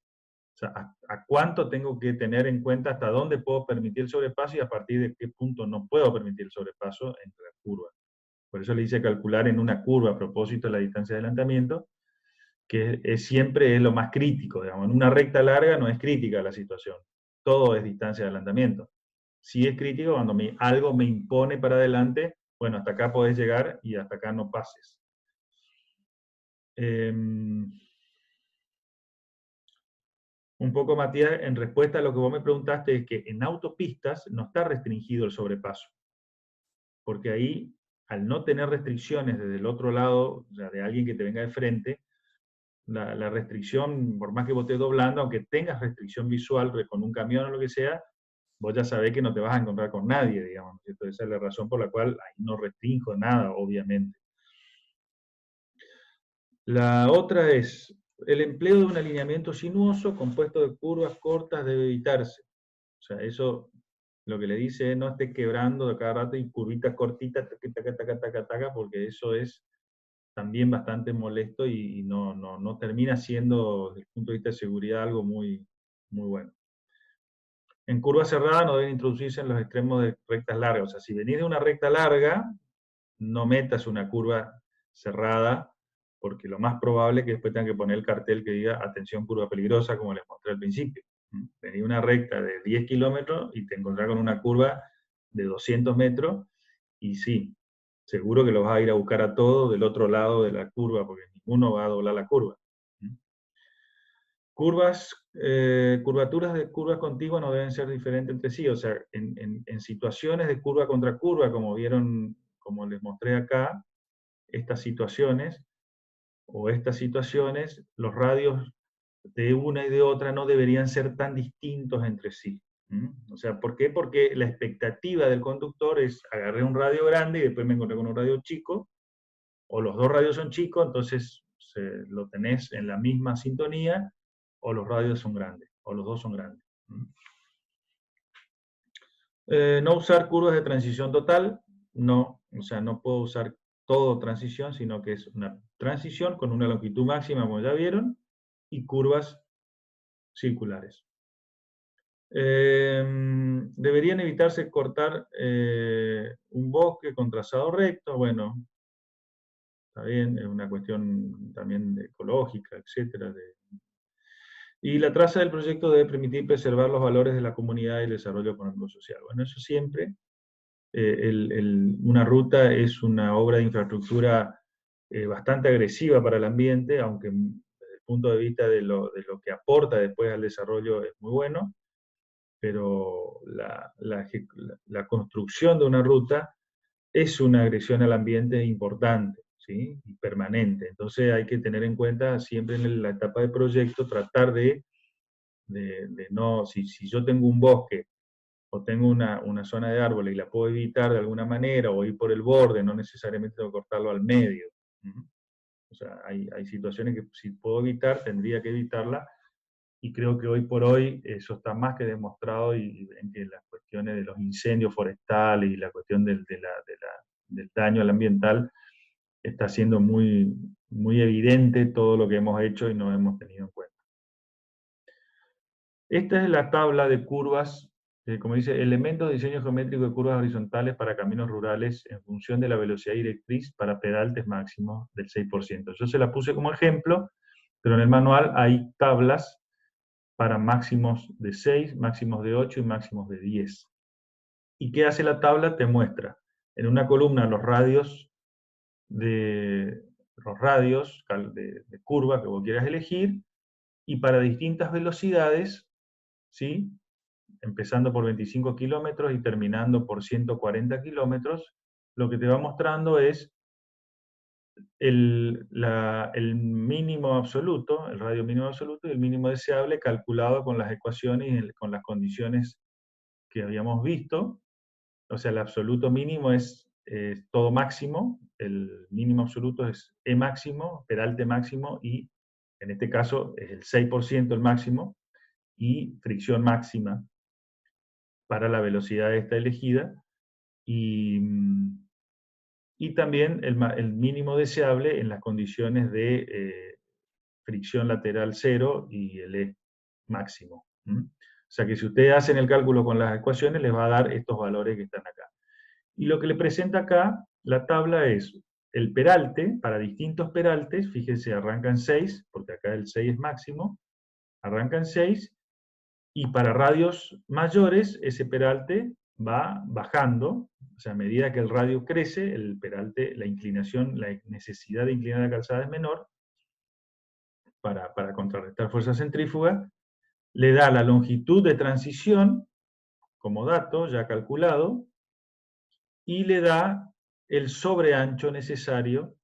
O sea, a cuánto tengo que tener en cuenta, hasta dónde puedo permitir el sobrepaso y a partir de qué punto no puedo permitir el sobrepaso entre las curvas. Por eso le hice calcular en una curva a propósito de la distancia de adelantamiento, que siempre es lo más crítico. Digamos. En una recta larga no es crítica la situación. Todo es distancia de adelantamiento. Sí es crítico cuando algo me impone para adelante, bueno, hasta acá podés llegar y hasta acá no pases. Un poco, Matías, en respuesta a lo que vos me preguntaste, es que en autopistas no está restringido el sobrepaso. Porque ahí, al no tener restricciones desde el otro lado, o sea, de alguien que te venga de frente, la restricción, por más que vos estés doblando, aunque tengas restricción visual con un camión o lo que sea, vos ya sabés que no te vas a encontrar con nadie, digamos. Entonces, esa es la razón por la cual ahí no restringo nada, obviamente. La otra es, el empleo de un alineamiento sinuoso compuesto de curvas cortas debe evitarse. O sea, eso lo que le dice es no esté quebrando de cada rato y curvitas cortitas, taca, porque eso es también bastante molesto y no termina siendo, desde el punto de vista de seguridad, algo muy, muy bueno. En curvas cerradas no deben introducirse en los extremos de rectas largas. O sea, si venís de una recta larga, no metas una curva cerrada, porque lo más probable es que después tengan que poner el cartel que diga atención curva peligrosa, como les mostré al principio. Venís una recta de 10 kilómetros y te encontrás con una curva de 200 metros, y sí, seguro que lo vas a ir a buscar a todos del otro lado de la curva, porque ninguno va a doblar la curva. Curvaturas de curvas contiguas no deben ser diferentes entre sí, o sea, en situaciones de curva contra curva, como vieron, como les mostré acá, estas situaciones, los radios de una y de otra no deberían ser tan distintos entre sí. O sea, ¿por qué? Porque la expectativa del conductor es, agarré un radio grande y después me encontré con un radio chico, o los dos radios son chicos, entonces lo tenés en la misma sintonía, o los radios son grandes, o los dos son grandes. No usar curvas de transición total, no, o sea, no puedo usar todo transición, sino que es una transición con una longitud máxima, como ya vieron, y curvas circulares. Deberían evitarse cortar un bosque con trazado recto, bueno, está bien, es una cuestión también ecológica, etcétera. Y la traza del proyecto debe permitir preservar los valores de la comunidad y el desarrollo económico social. Bueno, eso siempre. Una ruta es una obra de infraestructura bastante agresiva para el ambiente, aunque desde el punto de vista de lo que aporta después al desarrollo es muy bueno, pero la construcción de una ruta es una agresión al ambiente importante, ¿sí? Y permanente. Entonces hay que tener en cuenta siempre en la etapa de proyecto, tratar de no, si yo tengo un bosque o tengo una zona de árboles y la puedo evitar de alguna manera, o ir por el borde, no necesariamente tengo que cortarlo al medio. O sea, hay situaciones que si puedo evitar, tendría que evitarla, y creo que hoy por hoy eso está más que demostrado, y en que las cuestiones de los incendios forestales y la cuestión del daño al ambiental está siendo muy, muy evidente todo lo que hemos hecho y no hemos tenido en cuenta. Esta es la tabla de curvas, como dice, elementos de diseño geométrico de curvas horizontales para caminos rurales en función de la velocidad directriz para peraltes máximos del 6%. Yo se la puse como ejemplo, pero en el manual hay tablas para máximos de 6, máximos de 8 y máximos de 10. ¿Y qué hace la tabla? Te muestra en una columna los radios de curva que vos quieras elegir, y para distintas velocidades ¿sí? Empezando por 25 kilómetros y terminando por 140 kilómetros, lo que te va mostrando es el mínimo absoluto, el radio mínimo absoluto y el mínimo deseable calculado con las ecuaciones y con las condiciones que habíamos visto. O sea, el absoluto mínimo es todo máximo, el mínimo absoluto es E máximo, peralte máximo, y en este caso es el 6% el máximo, y fricción máxima para la velocidad esta elegida, y también el mínimo deseable en las condiciones de fricción lateral cero y el E máximo. O sea que si ustedes hacen el cálculo con las ecuaciones, les va a dar estos valores que están acá. Y lo que le presenta acá, la tabla, es el peralte, para distintos peraltes, fíjense, arranca en 6, porque acá el 6 es máximo, arranca en 6, y para radios mayores, ese peralte va bajando, o sea, a medida que el radio crece, el peralte, la inclinación, la necesidad de inclinar la calzada es menor, para contrarrestar fuerza centrífuga, le da la longitud de transición, como dato ya calculado, y le da el sobreancho necesario,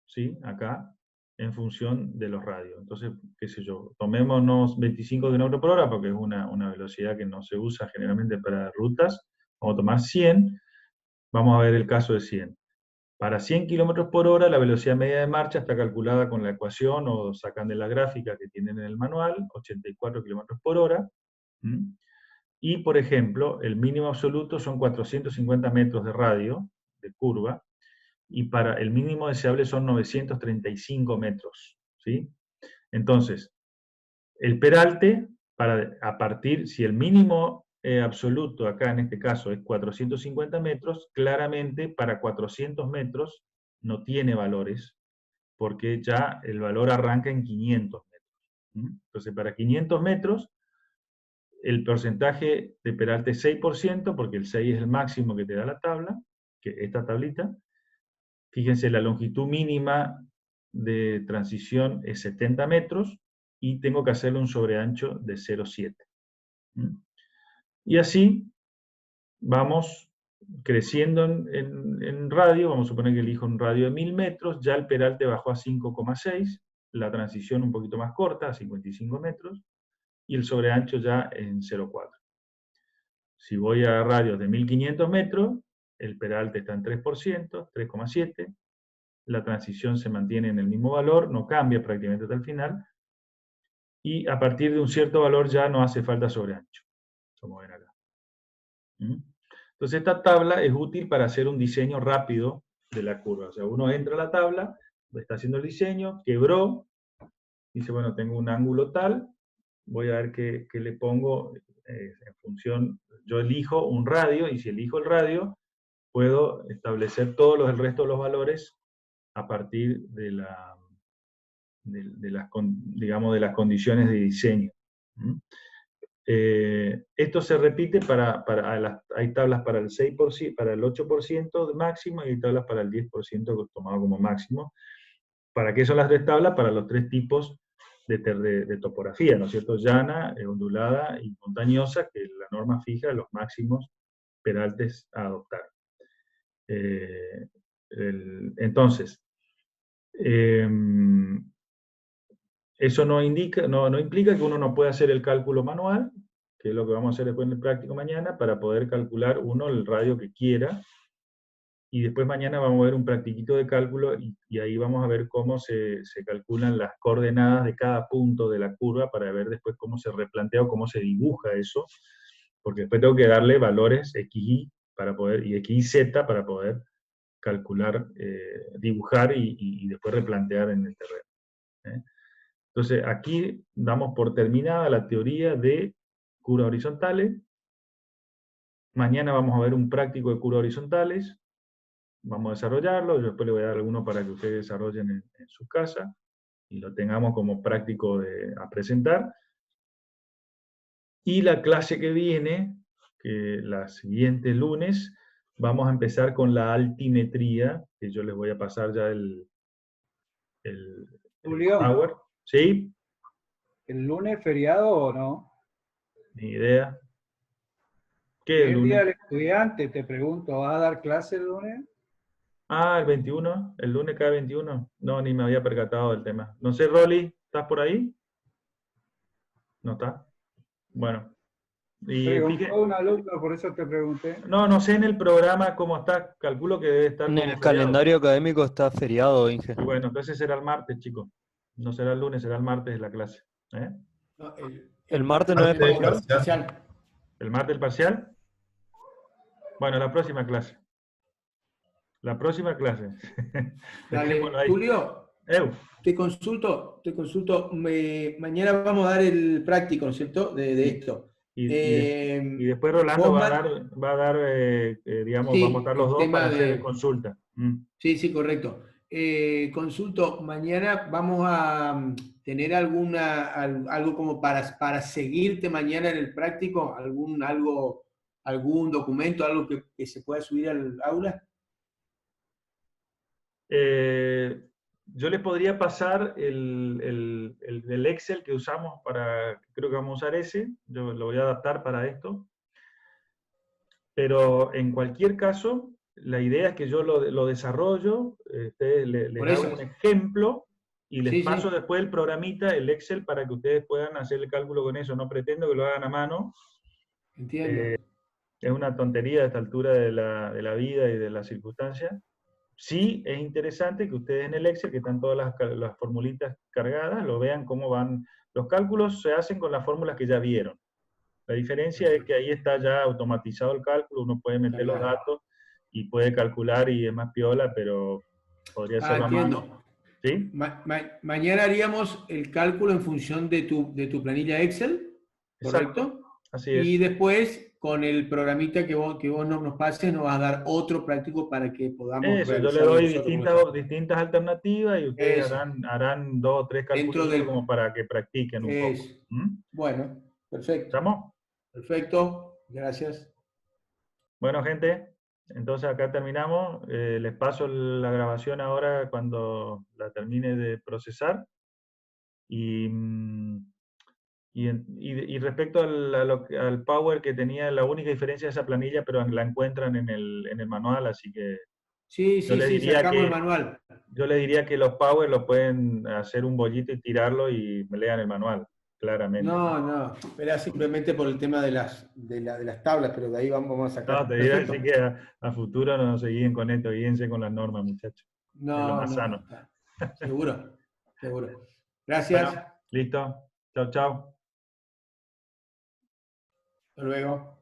¿sí? Acá, en función de los radios. Entonces, qué sé yo, tomémonos 25 km por hora, porque es una velocidad que no se usa generalmente para rutas. Vamos a tomar 100, vamos a ver el caso de 100. Para 100 km por hora, la velocidad media de marcha está calculada con la ecuación, o sacan de la gráfica que tienen en el manual, 84 km por hora. Y, por ejemplo, el mínimo absoluto son 450 metros de radio, de curva, y para el mínimo deseable son 935 metros, ¿sí? Entonces, el peralte, a partir, si el mínimo absoluto acá en este caso es 450 metros, claramente para 400 metros no tiene valores, porque ya el valor arranca en 500 metros. Entonces, para 500 metros, el porcentaje de peralte es 6%, porque el 6 es el máximo que te da la tabla, que esta tablita. Fíjense, la longitud mínima de transición es 70 metros, y tengo que hacerle un sobreancho de 0,7. Y así vamos creciendo en radio. Vamos a suponer que elijo un radio de 1000 metros, ya el peralte bajó a 5,6, la transición un poquito más corta, a 55 metros, y el sobreancho ya en 0,4. Si voy a radios de 1500 metros, el peralte está en 3%, 3,7, la transición se mantiene en el mismo valor, no cambia prácticamente hasta el final, y a partir de un cierto valor ya no hace falta sobreancho, como ven acá. Entonces esta tabla es útil para hacer un diseño rápido de la curva. O sea, uno entra a la tabla, está haciendo el diseño, quebró, dice, bueno, tengo un ángulo tal, voy a ver qué le pongo en función, yo elijo un radio, y si elijo el radio, puedo establecer el resto de los valores a partir de las condiciones de diseño. Esto se repite hay tablas para el 6%, para el 8% de máximo, y hay tablas para el 10% tomado como máximo. ¿Para qué son las tres tablas? Para los tres tipos de topografía, ¿no es cierto? Llana, ondulada y montañosa, que la norma fija los máximos peraltes a adoptar. Entonces, eso no implica que uno no pueda hacer el cálculo manual, que es lo que vamos a hacer después en el práctico mañana, para poder calcular uno el radio que quiera. Y después mañana vamos a ver un practiquito de cálculo, y ahí vamos a ver cómo se calculan las coordenadas de cada punto de la curva, para ver después cómo se replantea o cómo se dibuja eso, porque después tengo que darle valores XY y XYZ para poder calcular, dibujar y después replantear en el terreno. Entonces aquí damos por terminada la teoría de curvas horizontales. Mañana vamos a ver un práctico de curvas horizontales. Vamos a desarrollarlo, yo después le voy a dar alguno para que ustedes desarrollen en su casa y lo tengamos como práctico a presentar. Y la clase que viene, que la siguiente lunes, vamos a empezar con la altimetría, que yo les voy a pasar ya el Julio, PowerPoint. ¿Sí? ¿el lunes feriado o no? Ni idea. ¿Qué El lunes? día del estudiante, te pregunto, ¿vas a dar clase el lunes? Ah, el 21. El lunes cae 21. No, ni me había percatado del tema. No sé, Rolly, ¿estás por ahí? No está. Bueno. Y Preguntó un alumno, por eso te pregunté. no sé en el programa cómo está. Calculo que debe estar En como el feriado. calendario académico está feriado, Inge. Y bueno, entonces será el martes, chicos. No será el lunes, será el martes la clase. No, El martes no es parcial. parcial. ¿El martes el parcial? Bueno, la próxima clase. La próxima clase. Dale, Dejémoslo ahí. Julio, te consulto, mañana vamos a dar el práctico, ¿no es cierto? De esto. Y después Rolando va a dar digamos, sí, vamos a estar los el dos tema para hacer de consulta. Sí, correcto. Consulto, mañana vamos a tener algo como para seguirte mañana en el práctico, algún documento, algo que se pueda subir al aula. Yo les podría pasar el Excel que usamos creo que vamos a usar ese, yo lo voy a adaptar para esto, pero en cualquier caso, la idea es que yo lo desarrollo, les hago un ejemplo y les paso después el programita, el Excel, para que ustedes puedan hacer el cálculo con eso. No pretendo que lo hagan a mano. Entiendo. Es una tontería a esta altura de la vida y de las circunstancias. Sí, es interesante que ustedes en el Excel, que están todas las formulitas cargadas, lo vean cómo van. Los cálculos se hacen con las fórmulas que ya vieron. La diferencia es que ahí está ya automatizado el cálculo, uno puede meter los datos y puede calcular y es más piola, pero podría hacerlo a mano. ¿Sí? Mañana haríamos el cálculo en función de tu planilla Excel, ¿correcto? Exacto. Así es. Y después, con el programita que vos nos pases, nos vas a dar otro práctico para que podamos eso, yo le doy distintas alternativas y ustedes harán 2 o 3 cálculos como para que practiquen un poco. Bueno, perfecto. ¿Estamos? Perfecto, gracias. Bueno, gente, entonces acá terminamos. Les paso la grabación ahora cuando la termine de procesar. Y respecto al Power que tenía, la única diferencia de esa planilla, pero la encuentran en el manual, así que sacamos el manual. Yo le diría que los Power lo pueden hacer un bollito y tirarlo y me lean el manual, claramente. No, era simplemente por el tema de las tablas, pero de ahí vamos a sacar. No, te diría así que a futuro no se guíen con esto, guíense con las normas, muchachos. Es lo más sano. Seguro. Gracias. Bueno, listo. Chao, chao. Hasta luego.